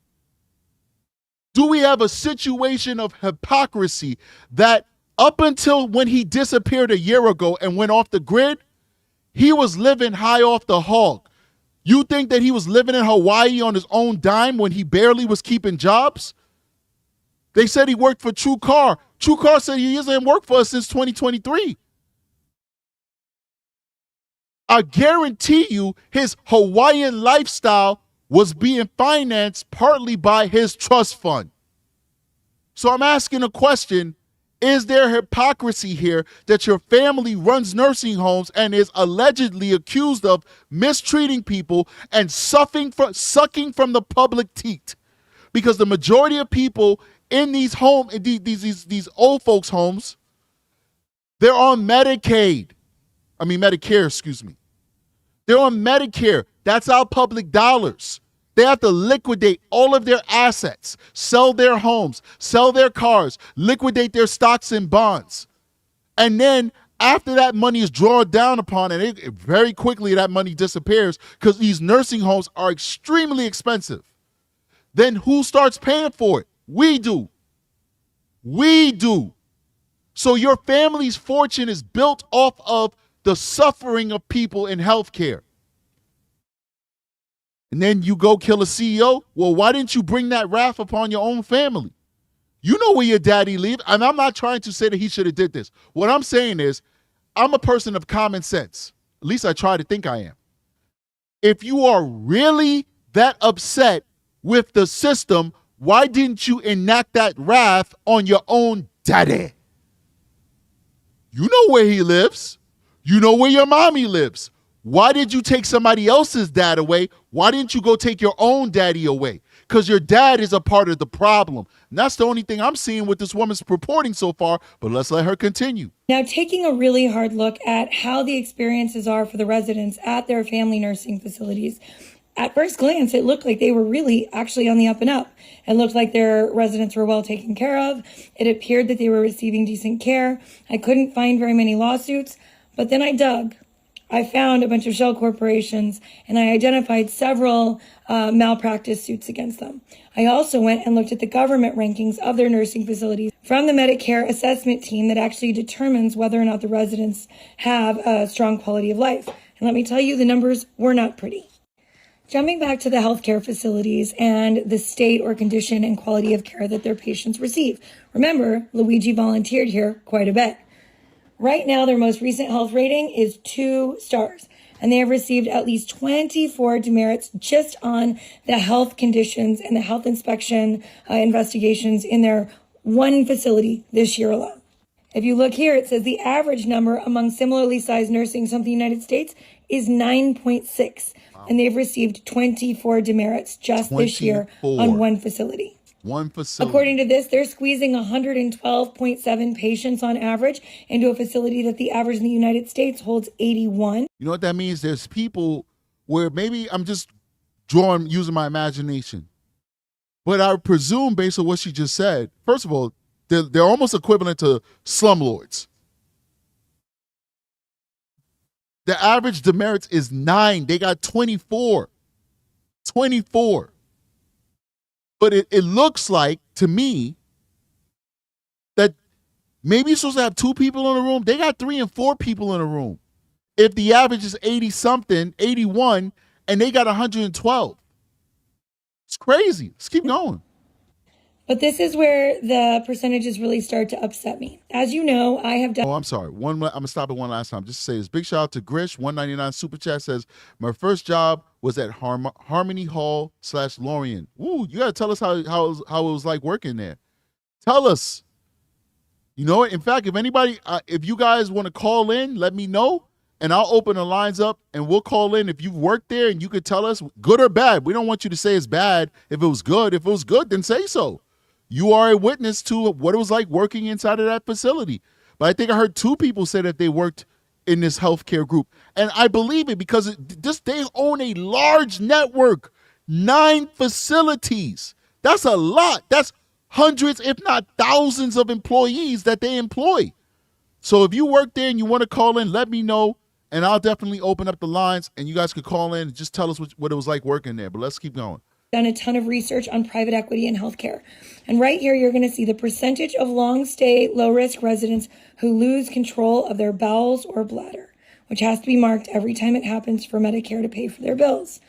Do we have a situation of hypocrisy that up until when he disappeared a year ago and went off the grid, he was living high off the hog? You think that he was living in Hawaii on his own dime when he barely was keeping jobs? They said he worked for TrueCar. TrueCar said he hasn't worked for us since 2023. I guarantee you his Hawaiian lifestyle was being financed partly by his trust fund. So I'm asking a question. Is there hypocrisy here that your family runs nursing homes and is allegedly accused of mistreating people and sucking from the public teat? Because the majority of people in these these old folks' homes, they're on Medicare, excuse me. They're on Medicare. That's our public dollars. They have to liquidate all of their assets, sell their homes, sell their cars, liquidate their stocks and bonds. And then after that money is drawn down upon, and very quickly that money disappears because these nursing homes are extremely expensive. Then who starts paying for it? We do. We do. So your family's fortune is built off of the suffering of people in healthcare. And then you go kill a CEO? Well, why didn't you bring that wrath upon your own family? You know where your daddy lives. And I'm not trying to say that he should have did this. What I'm saying is, I'm a person of common sense. At least I try to think I am. If you are really that upset with the system, why didn't you enact that wrath on your own daddy? You know where he lives. You know where your mommy lives. Why did you take somebody else's dad away? Why didn't you go take your own daddy away? Because your dad is a part of the problem. And that's the only thing I'm seeing what this woman's purporting so far, but let's let her continue. Now, taking a really hard look at how the experiences are for the residents at their family nursing facilities, at first glance, it looked like they were really actually on the up and up. It looked like their residents were well taken care of. It appeared that they were receiving decent care. I couldn't find very many lawsuits, but then I dug. I found a bunch of shell corporations and I identified several malpractice suits against them. I also went and looked at the government rankings of their nursing facilities from the Medicare assessment team that actually determines whether or not the residents have a strong quality of life. And let me tell you, the numbers were not pretty. Jumping back to the healthcare facilities and the state or condition and quality of care that their patients receive. Remember, Luigi volunteered here quite a bit. Right now, their most recent health rating is 2 stars, and they have received at least 24 demerits just on the health conditions and the health inspection investigations in their one facility this year alone. If you look here, it says the average number among similarly sized nursing homes in the United States is 9.6. And they've received 24 demerits just this year on one facility. One facility. According to this, they're squeezing 112.7 patients on average into a facility that the average in the United States holds 81. You know what that means? There's people where maybe I'm just using my imagination. But I presume based on what she just said, first of all, they're almost equivalent to slumlords. The average demerits is 9. They got 24. 24. But it looks like, to me, that maybe you're supposed to have 2 people in a room. They got 3 and 4 people in a room. If the average is 80-something, 81, and they got 112. It's crazy. Let's keep going. But this is where the percentages really start to upset me. As you know, I have done... Oh, I'm sorry. I'm going to stop it one last time. Just to say this. Big shout out to Grish. 199 Super Chat says, my first job was at Harmony Hall / Lorien. Ooh, you got to tell us how it was like working there. Tell us. You know what? In fact, if anybody, if you guys want to call in, let me know. And I'll open the lines up and we'll call in if you've worked there and you could tell us good or bad. We don't want you to say it's bad if it was good. If it was good, then say so. You are a witness to what it was like working inside of that facility. But I think I heard 2 people say that they worked in this healthcare group. And I believe it because they own a large network, 9 facilities. That's a lot. That's hundreds, if not thousands of employees that they employ. So if you work there and you want to call in, let me know, and I'll definitely open up the lines, and you guys could call in and just tell us what it was like working there. But let's keep going. Done a ton of research on private equity and healthcare. And right here, you're going to see the percentage of long-stay, low-risk residents who lose control of their bowels or bladder, which has to be marked every time it happens for Medicare to pay for their bills.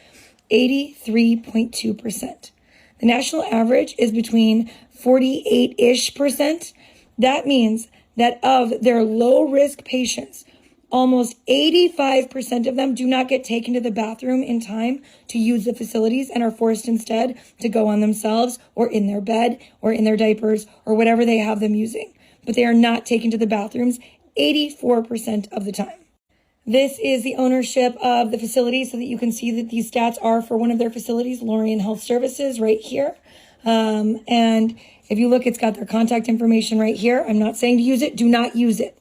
83.2%. The national average is between 48-ish%. That means that of their low-risk patients, almost 85% of them do not get taken to the bathroom in time to use the facilities and are forced instead to go on themselves or in their bed or in their diapers or whatever they have them using. But they are not taken to the bathrooms 84% of the time. This is the ownership of the facilities so that you can see that these stats are for one of their facilities, Lorien Health Services, right here. And if you look, it's got their contact information right here. I'm not saying to use it. Do not use it.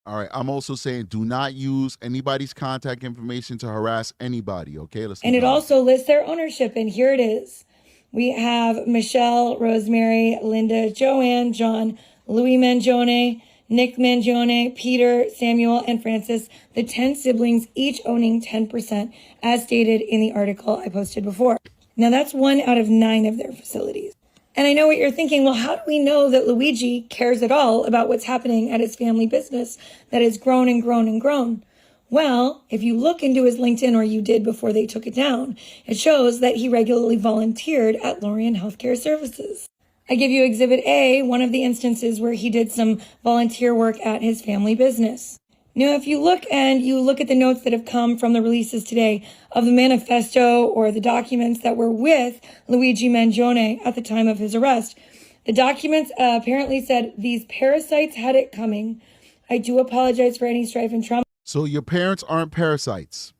All right. I'm also saying do not use anybody's contact information to harass anybody. Okay. And it also lists their ownership. And here it is. We have Michelle, Rosemary, Linda, Joanne, John, Louis Mangione, Nick Mangione, Peter, Samuel, and Francis, the 10 siblings, each owning 10%, as stated in the article I posted before. Now, that's 1 out of 9 of their facilities. And I know what you're thinking, well, how do we know that Luigi cares at all about what's happening at his family business that has grown and grown and grown? Well, if you look into his LinkedIn, or you did before they took it down, it shows that he regularly volunteered at Lorien Healthcare Services. I give you Exhibit A, one of the instances where he did some volunteer work at his family business. Now, if you look at the notes that have come from the releases today of the manifesto or the documents that were with Luigi Mangione at the time of his arrest, the documents apparently said these parasites had it coming. I do apologize for any strife and trauma. So your parents aren't parasites.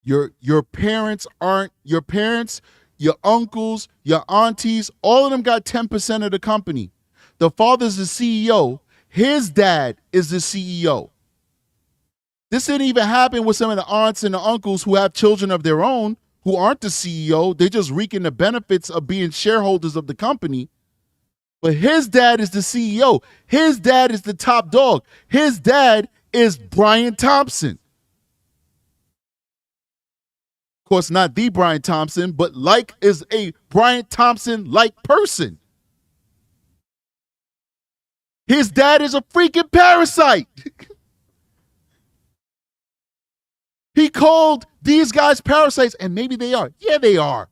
Your parents aren't your parents. Your uncles, your aunties, all of them got 10% of the company. The father's the CEO. His dad is the CEO. This didn't even happen with some of the aunts and the uncles who have children of their own who aren't the CEO. They're just reaping the benefits of being shareholders of the company. But his dad is the CEO. His dad is the top dog. His dad is Brian Thompson. Of course, not the Brian Thompson, but like is a Brian Thompson-like person. His dad is a freaking parasite. He called these guys parasites, and maybe they are. Yeah, they are.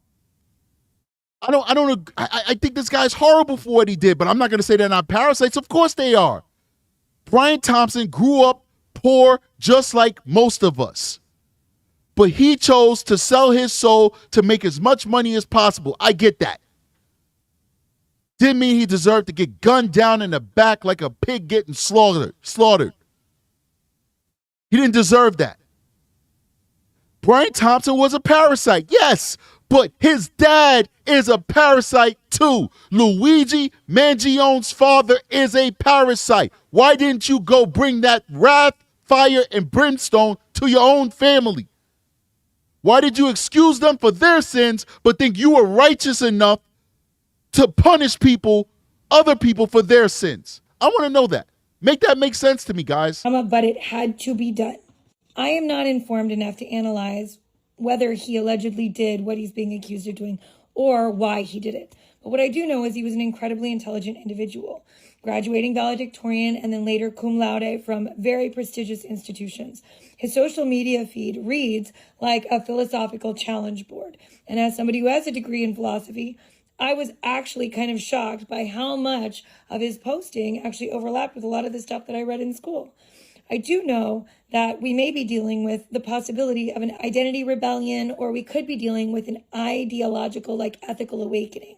I think this guy's horrible for what he did, but I'm not going to say they're not parasites. Of course they are. Brian Thompson grew up poor just like most of us. But he chose to sell his soul to make as much money as possible. I get that. Didn't mean he deserved to get gunned down in the back like a pig getting slaughtered. He didn't deserve that. Brian Thompson was a parasite, yes, but his dad is a parasite too. Luigi Mangione's father is a parasite. Why didn't you go bring that wrath, fire, and brimstone to your own family? Why did you excuse them for their sins, but think you were righteous enough to punish other people for their sins? I want to know that. Make that make sense to me, guys. But it had to be done. I am not informed enough to analyze whether he allegedly did what he's being accused of doing or why he did it. But what I do know is he was an incredibly intelligent individual, graduating valedictorian and then later cum laude from very prestigious institutions. His social media feed reads like a philosophical challenge board. And as somebody who has a degree in philosophy, I was actually kind of shocked by how much of his posting actually overlapped with a lot of the stuff that I read in school. I do know that we may be dealing with the possibility of an identity rebellion, or we could be dealing with an ideological, ethical awakening.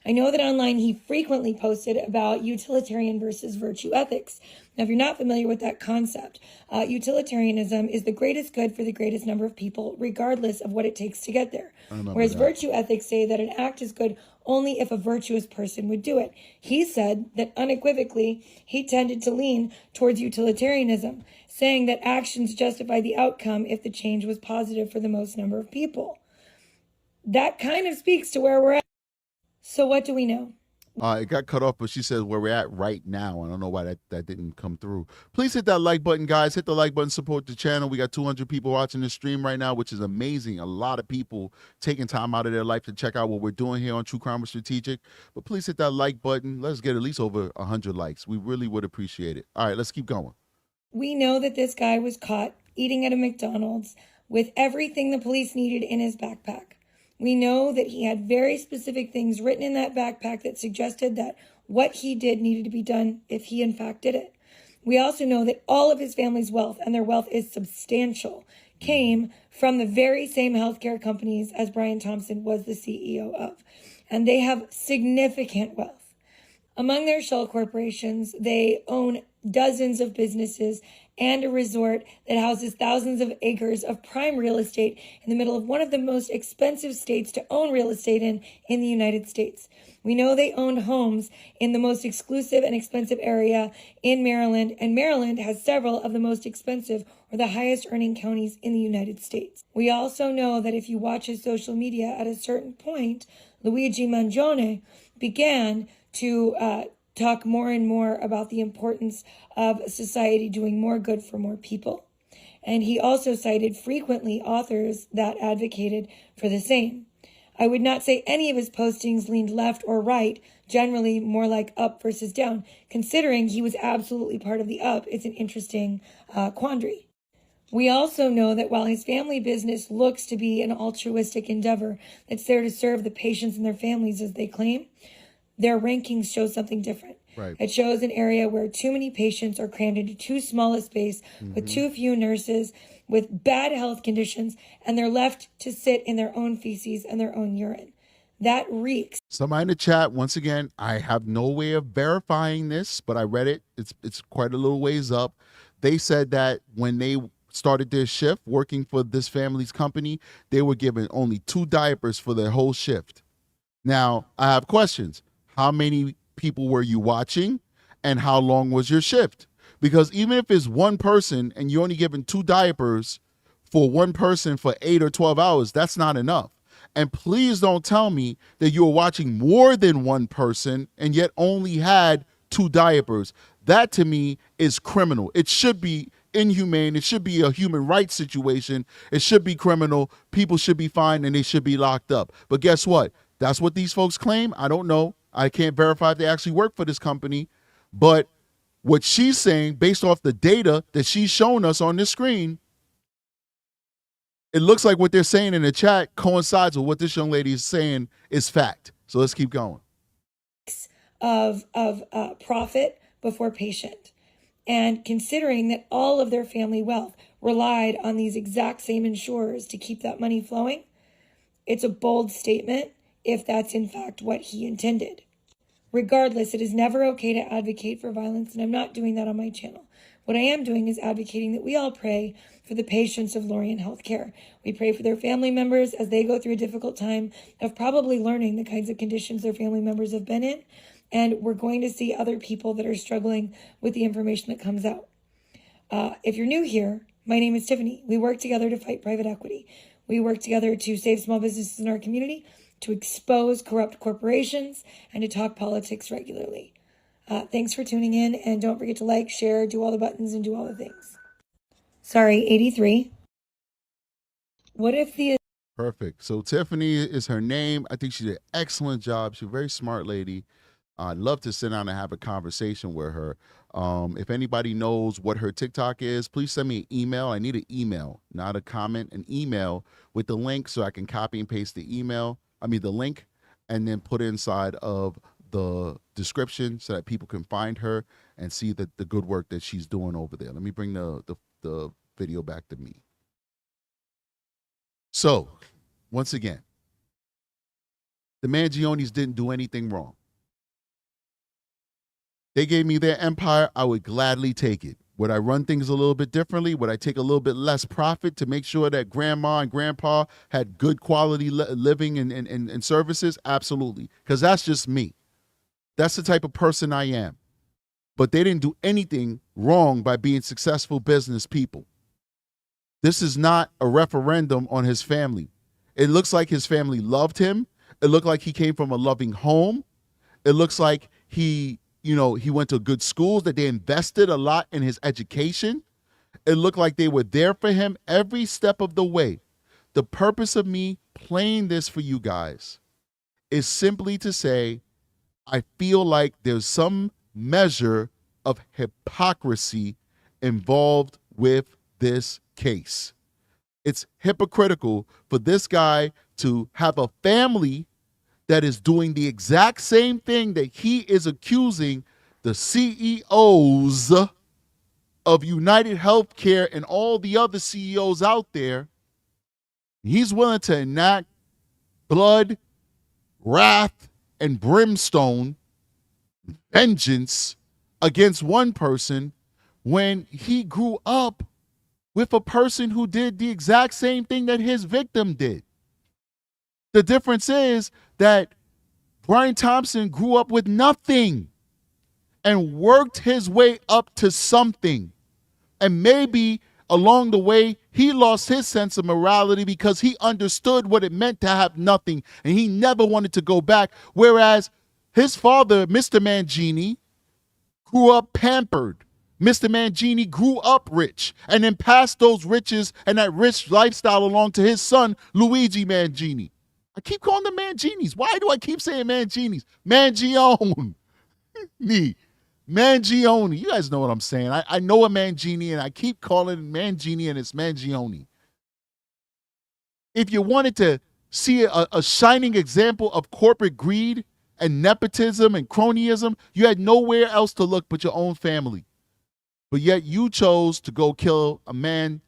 I know that online he frequently posted about utilitarian versus virtue ethics. Now, if you're not familiar with that concept, utilitarianism is the greatest good for the greatest number of people, regardless of what it takes to get there. Whereas virtue ethics say that an act is good only if a virtuous person would do it. He said that unequivocally, he tended to lean towards utilitarianism, saying that actions justify the outcome if the change was positive for the most number of people. That kind of speaks to where we're at. So what do we know? It got cut off, but she says where we're at right now. I don't know why that didn't come through. Please hit that like button, guys. Hit the like button, support the channel. We got 200 people watching the stream right now, which is amazing. A lot of people taking time out of their life to check out what we're doing here on True Crime with Strategic. But please hit that like button. Let's get at least over 100 likes. We really would appreciate it. All right, let's keep going. We know that this guy was caught eating at a McDonald's with everything the police needed in his backpack. We know that he had very specific things written in that backpack that suggested that what he did needed to be done if he in fact did it. We also know that all of his family's wealth, and their wealth is substantial, came from the very same healthcare companies as Brian Thompson was the CEO of. And they have significant wealth. Among their shell corporations, they own dozens of businesses and a resort that houses thousands of acres of prime real estate in the middle of one of the most expensive states to own real estate in the United States. We know they owned homes in the most exclusive and expensive area in Maryland, and Maryland has several of the most expensive or the highest earning counties in the United States. We also know that if you watch his social media, at a certain point, Luigi Mangione began to talk more and more about the importance of society doing more good for more people. And he also cited frequently authors that advocated for the same. I would not say any of his postings leaned left or right, generally more like up versus down. Considering he was absolutely part of the up, it's an interesting quandary. We also know that while his family business looks to be an altruistic endeavor that's there to serve the patients and their families as they claim, their rankings show something different. Right. It shows an area where too many patients are crammed into too small a space with too few nurses with bad health conditions, and they're left to sit in their own feces and their own urine. That reeks. Somebody in the chat, once again, I have no way of verifying this, but I read it. It's quite a little ways up. They said that when they started their shift working for this family's company, they were given only 2 diapers for their whole shift. Now, I have questions. How many people were you watching, and how long was your shift? Because even if it's one person and you're only given 2 diapers for one person for 8 or 12 hours, that's not enough. And please don't tell me that you were watching more than one person and yet only had 2 diapers. That to me is criminal. It should be inhumane. It should be a human rights situation. It should be criminal. People should be fined and they should be locked up. But guess what? That's what these folks claim. I don't know. I can't verify if they actually work for this company. But what she's saying, based off the data that she's shown us on this screen, it looks like what they're saying in the chat coincides with what this young lady is saying is fact. So let's keep going. Of profit before patient. And considering that all of their family wealth relied on these exact same insurers to keep that money flowing, it's a bold statement if that's in fact what he intended. Regardless, it is never okay to advocate for violence, and I'm not doing that on my channel. What I am doing is advocating that we all pray for the patients of Lorien Healthcare. We pray for their family members as they go through a difficult time of probably learning the kinds of conditions their family members have been in, and we're going to see other people that are struggling with the information that comes out. If you're new here, my name is Tiffany. We work together to fight private equity. We work together to save small businesses in our community, to expose corrupt corporations, and to talk politics regularly. Thanks for tuning in, and don't forget to like, share, do all the buttons, and do all the things. Sorry, 83. What if the... Perfect. So Tiffany is her name. I think she did an excellent job. She's a very smart lady. I'd love to sit down and have a conversation with her. If anybody knows what her TikTok is, please send me an email. I need an email, not a comment, an email with the link so I can copy and paste the link, and then put it inside of the description so that people can find her and see the good work that she's doing over there. Let me bring the video back to me. So, once again, the Mangiones didn't do anything wrong. They gave me their empire. I would gladly take it. Would I run things a little bit differently? Would I take a little bit less profit to make sure that grandma and grandpa had good quality living and services? Absolutely. Because that's just me. That's the type of person I am. But they didn't do anything wrong by being successful business people. This is not a referendum on his family. It looks like his family loved him, It looked like he came from a loving home. It looks like he went to good schools, that they invested a lot in his education. It looked like they were there for him every step of the way. The purpose of me playing this for you guys is simply to say, I feel like there's some measure of hypocrisy involved with this case. It's hypocritical for this guy to have a family that is doing the exact same thing that he is accusing the CEOs of United Healthcare and all the other CEOs out there. He's willing to enact blood, wrath, and brimstone, vengeance against one person when he grew up with a person who did the exact same thing that his victim did. The difference is that Brian Thompson grew up with nothing and worked his way up to something. And maybe along the way, he lost his sense of morality because he understood what it meant to have nothing, and he never wanted to go back. Whereas his father, Mr. Mangione, grew up pampered. Mr. Mangione grew up rich and then passed those riches and that rich lifestyle along to his son, Luigi Mangione. I keep calling them Mangiones. Why do I keep saying Mangiones? Mangione. Me. Mangione. You guys know what I'm saying. I know a Mangione, and I keep calling it Mangione, and it's Mangione. If you wanted to see a shining example of corporate greed and nepotism and cronyism, you had nowhere else to look but your own family. But yet you chose to go kill a man.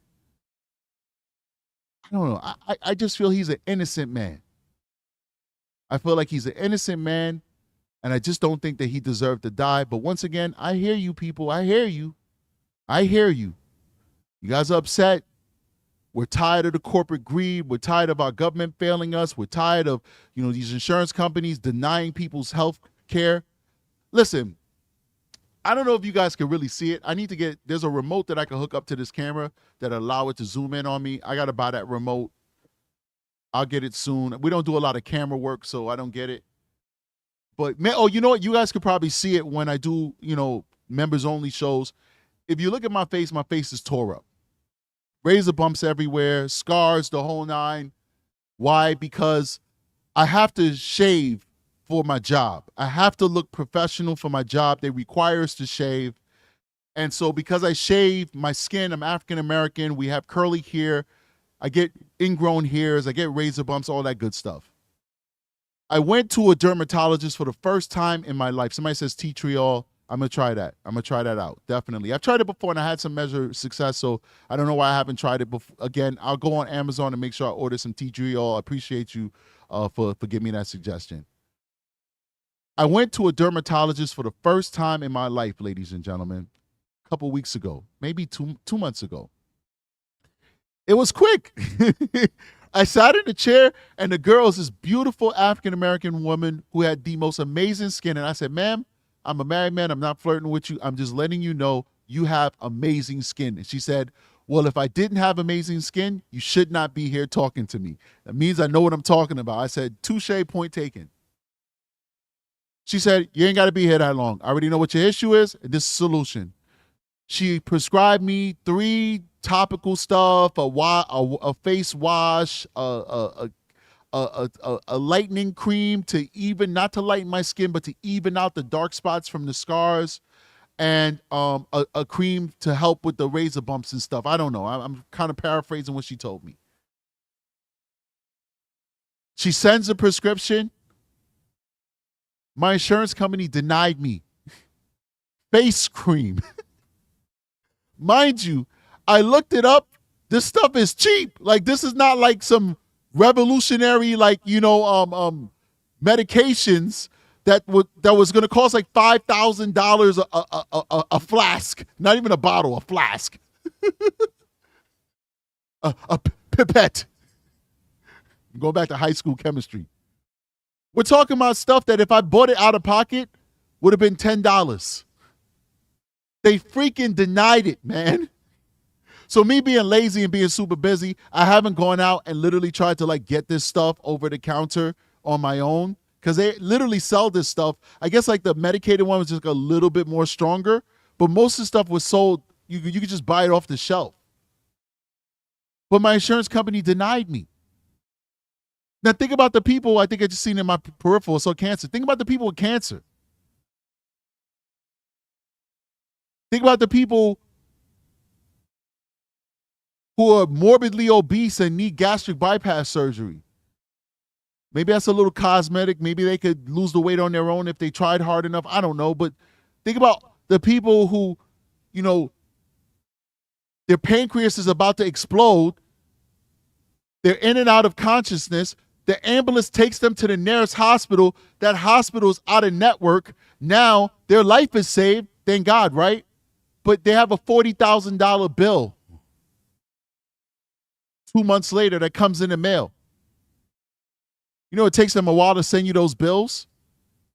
I don't know. I just feel he's an innocent man. I feel like he's an innocent man, and I just don't think that he deserved to die. But once again, I hear you people. I hear you. I hear you. You guys are upset. We're tired of the corporate greed. We're tired of our government failing us. We're tired of, these insurance companies denying people's health care. Listen, I don't know if you guys can really see it. There's a remote that I can hook up to this camera that allow it to zoom in on me. I got to buy that remote. I'll get it soon. We don't do a lot of camera work, so I don't get it. But, you know what? You guys could probably see it when I do, members only shows. If you look at my face is tore up. Razor bumps everywhere, scars, the whole nine. Why? Because I have to shave for my job. I have to look professional for my job. They require us to shave. And so because I shave my skin, I'm African American, we have curly hair, I get ingrown hairs, I get razor bumps, all that good stuff. I went to a dermatologist for the first time in my life. Somebody says tea tree oil. I'm going to try that. I'm going to try that out, definitely. I've tried it before, and I had some measure of success, so I don't know why I haven't tried it before. Again, I'll go on Amazon and make sure I order some tea tree oil. I appreciate you for giving me that suggestion. I went to a dermatologist for the first time in my life, ladies and gentlemen, a couple weeks ago, maybe two months ago. It was quick. I sat in the chair, and the girl is this beautiful African-American woman who had the most amazing skin. And I said, ma'am, I'm a married man. I'm not flirting with you. I'm just letting you know you have amazing skin. And she said, well, if I didn't have amazing skin, you should not be here talking to me. That means I know what I'm talking about. I said, touche, point taken. She said, you ain't got to be here that long. I already know what your issue is, and this is the solution. She prescribed me 3 topical stuff, a face wash, a lightening cream not to lighten my skin, but to even out the dark spots from the scars, and a cream to help with the razor bumps and stuff. I don't know. I'm kind of paraphrasing what she told me. She sends a prescription. My insurance company denied me face cream. Mind you, I looked it up. This stuff is cheap. Like, this is not like some revolutionary, medications that was going to cost like $5,000 a flask. Not even a bottle, a flask. a pipette. Go back to high school chemistry. We're talking about stuff that if I bought it out of pocket would have been $10. They freaking denied it, man. So me being lazy and being super busy, I haven't gone out and literally tried to get this stuff over the counter on my own because they literally sell this stuff. I guess like the medicated one was just a little bit more stronger, but most of the stuff was sold. You could just buy it off the shelf. But my insurance company denied me. Now think about the people, I think I just seen in my peripheral, so cancer. Think about the people with cancer. Think about the people who are morbidly obese and need gastric bypass surgery. Maybe that's a little cosmetic. Maybe they could lose the weight on their own if they tried hard enough. I don't know. But think about the people who, you know, their pancreas is about to explode. They're in and out of consciousness. The ambulance takes them to the nearest hospital. That hospital is out of network. Now their life is saved. Thank God, right? But they have a $40,000 bill 2 months later that comes in the mail. You know, it takes them a while to send you those bills.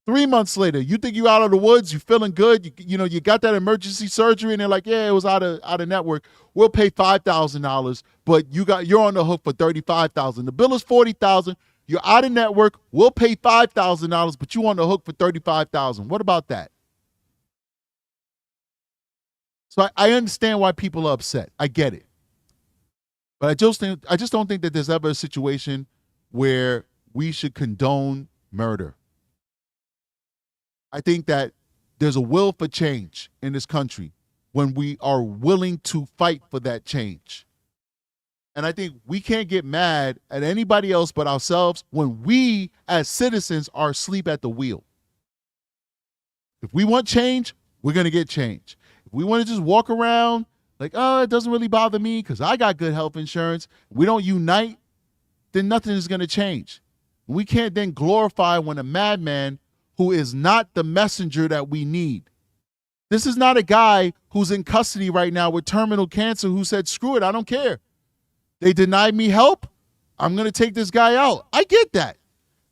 3 months later, you think you out of the woods, you feeling good, you got that emergency surgery, and they're like, yeah, it was out of network. We'll pay $5,000, but you're on the hook for $35,000. The bill is $40,000. You're out of network. We'll pay $5,000, but you're on the hook for $35,000. What about that? So I understand why people are upset. I get it. But I just don't think that there's ever a situation where we should condone murder. I think that there's a will for change in this country when we are willing to fight for that change. And I think we can't get mad at anybody else but ourselves when we as citizens are asleep at the wheel. If we want change, we're going to get change. If we want to just walk around like, oh, it doesn't really bother me because I got good health insurance, we don't unite, then nothing is going to change. We can't then glorify when a madman who is not the messenger that we need. This is not a guy who's in custody right now with terminal cancer who said, screw it, I don't care. They denied me help. I'm going to take this guy out. I get that.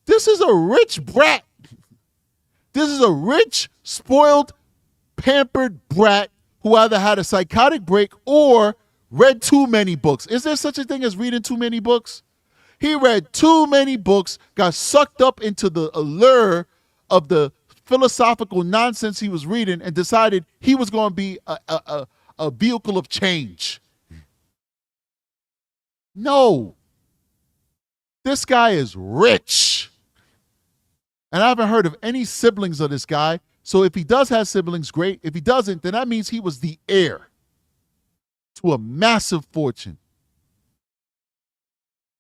This is a rich brat. This is a rich, spoiled, pampered brat who either had a psychotic break or read too many books. Is there such a thing as reading too many books? He read too many books, got sucked up into the allure of the philosophical nonsense he was reading and decided he was going to be a vehicle of change. No. This guy is rich. And I haven't heard of any siblings of this guy. So if he does have siblings, great. If he doesn't, then that means he was the heir to a massive fortune.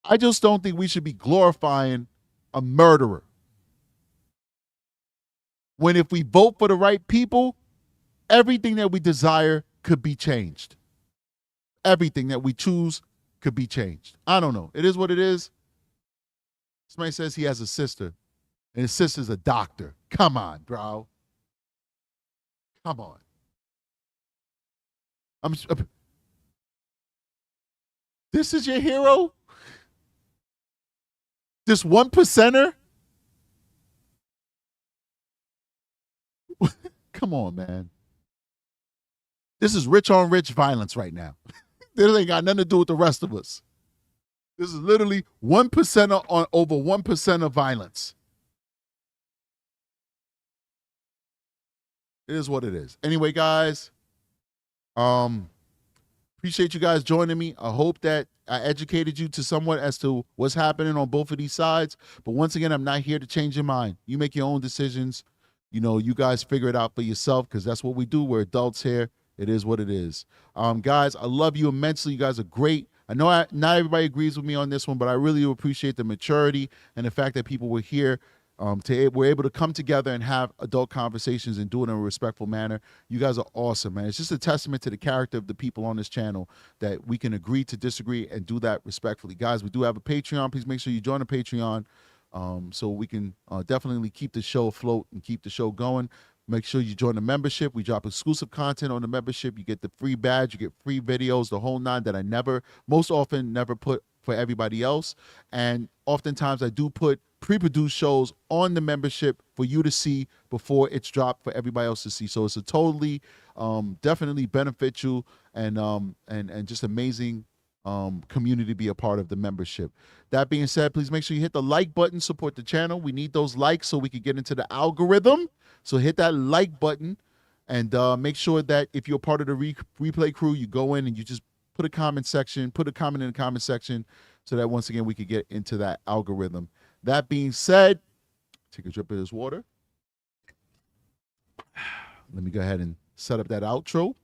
I just don't think we should be glorifying a murderer. When if we vote for the right people, everything that we desire could be changed. Everything that we choose could be changed. I don't know. It is what it is. Somebody says he has a sister, and his sister's a doctor. Come on, bro. Come on. This is your hero? This 1%er? Come on, man. This is rich on rich violence right now. This ain't got nothing to do with the rest of us. This is literally 1%er on over 1% of violence. It is what it is. Anyway, guys, appreciate you guys joining me. I hope that I educated you to somewhat as to what's happening on both of these sides. But once again, I'm not here to change your mind. You make your own decisions. You know, you guys figure it out for yourself because that's what we do. We're adults here. It is what it is. Guys, I love you immensely. You guys are great. I know not everybody agrees with me on this one, but I really appreciate the maturity and the fact that people were here. We're able to come together and have adult conversations and do it in a respectful manner. You guys are awesome, man. It's just a testament to the character of the people on this channel that we can agree to disagree and do that respectfully. Guys, we do have a Patreon. Please make sure you join the Patreon so we can definitely keep the show afloat and keep the show going. Make sure you join the membership. We drop exclusive content on the membership. You get the free badge. You get free videos, the whole nine that I most often never put for everybody else. And oftentimes I do put pre-produced shows on the membership for you to see before it's dropped for everybody else to see. So it's a totally, definitely beneficial and just amazing community to be a part of the membership. That being said, please make sure you hit the like button, support the channel. We need those likes so we can get into the algorithm. So hit that like button and make sure that if you're part of the replay crew, you go in and you just put a comment in the comment section so that once again we could get into that algorithm. That being said, take a drip of this water. Let me go ahead and set up that outro.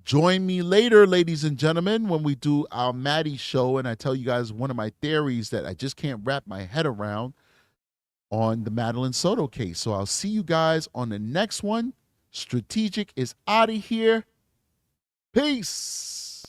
Join me later, ladies and gentlemen, when we do our Maddie show, and I tell you guys one of my theories that I just can't wrap my head around on the Madeline Soto case. So I'll see you guys on the next one. Strategic is out of here. Peace.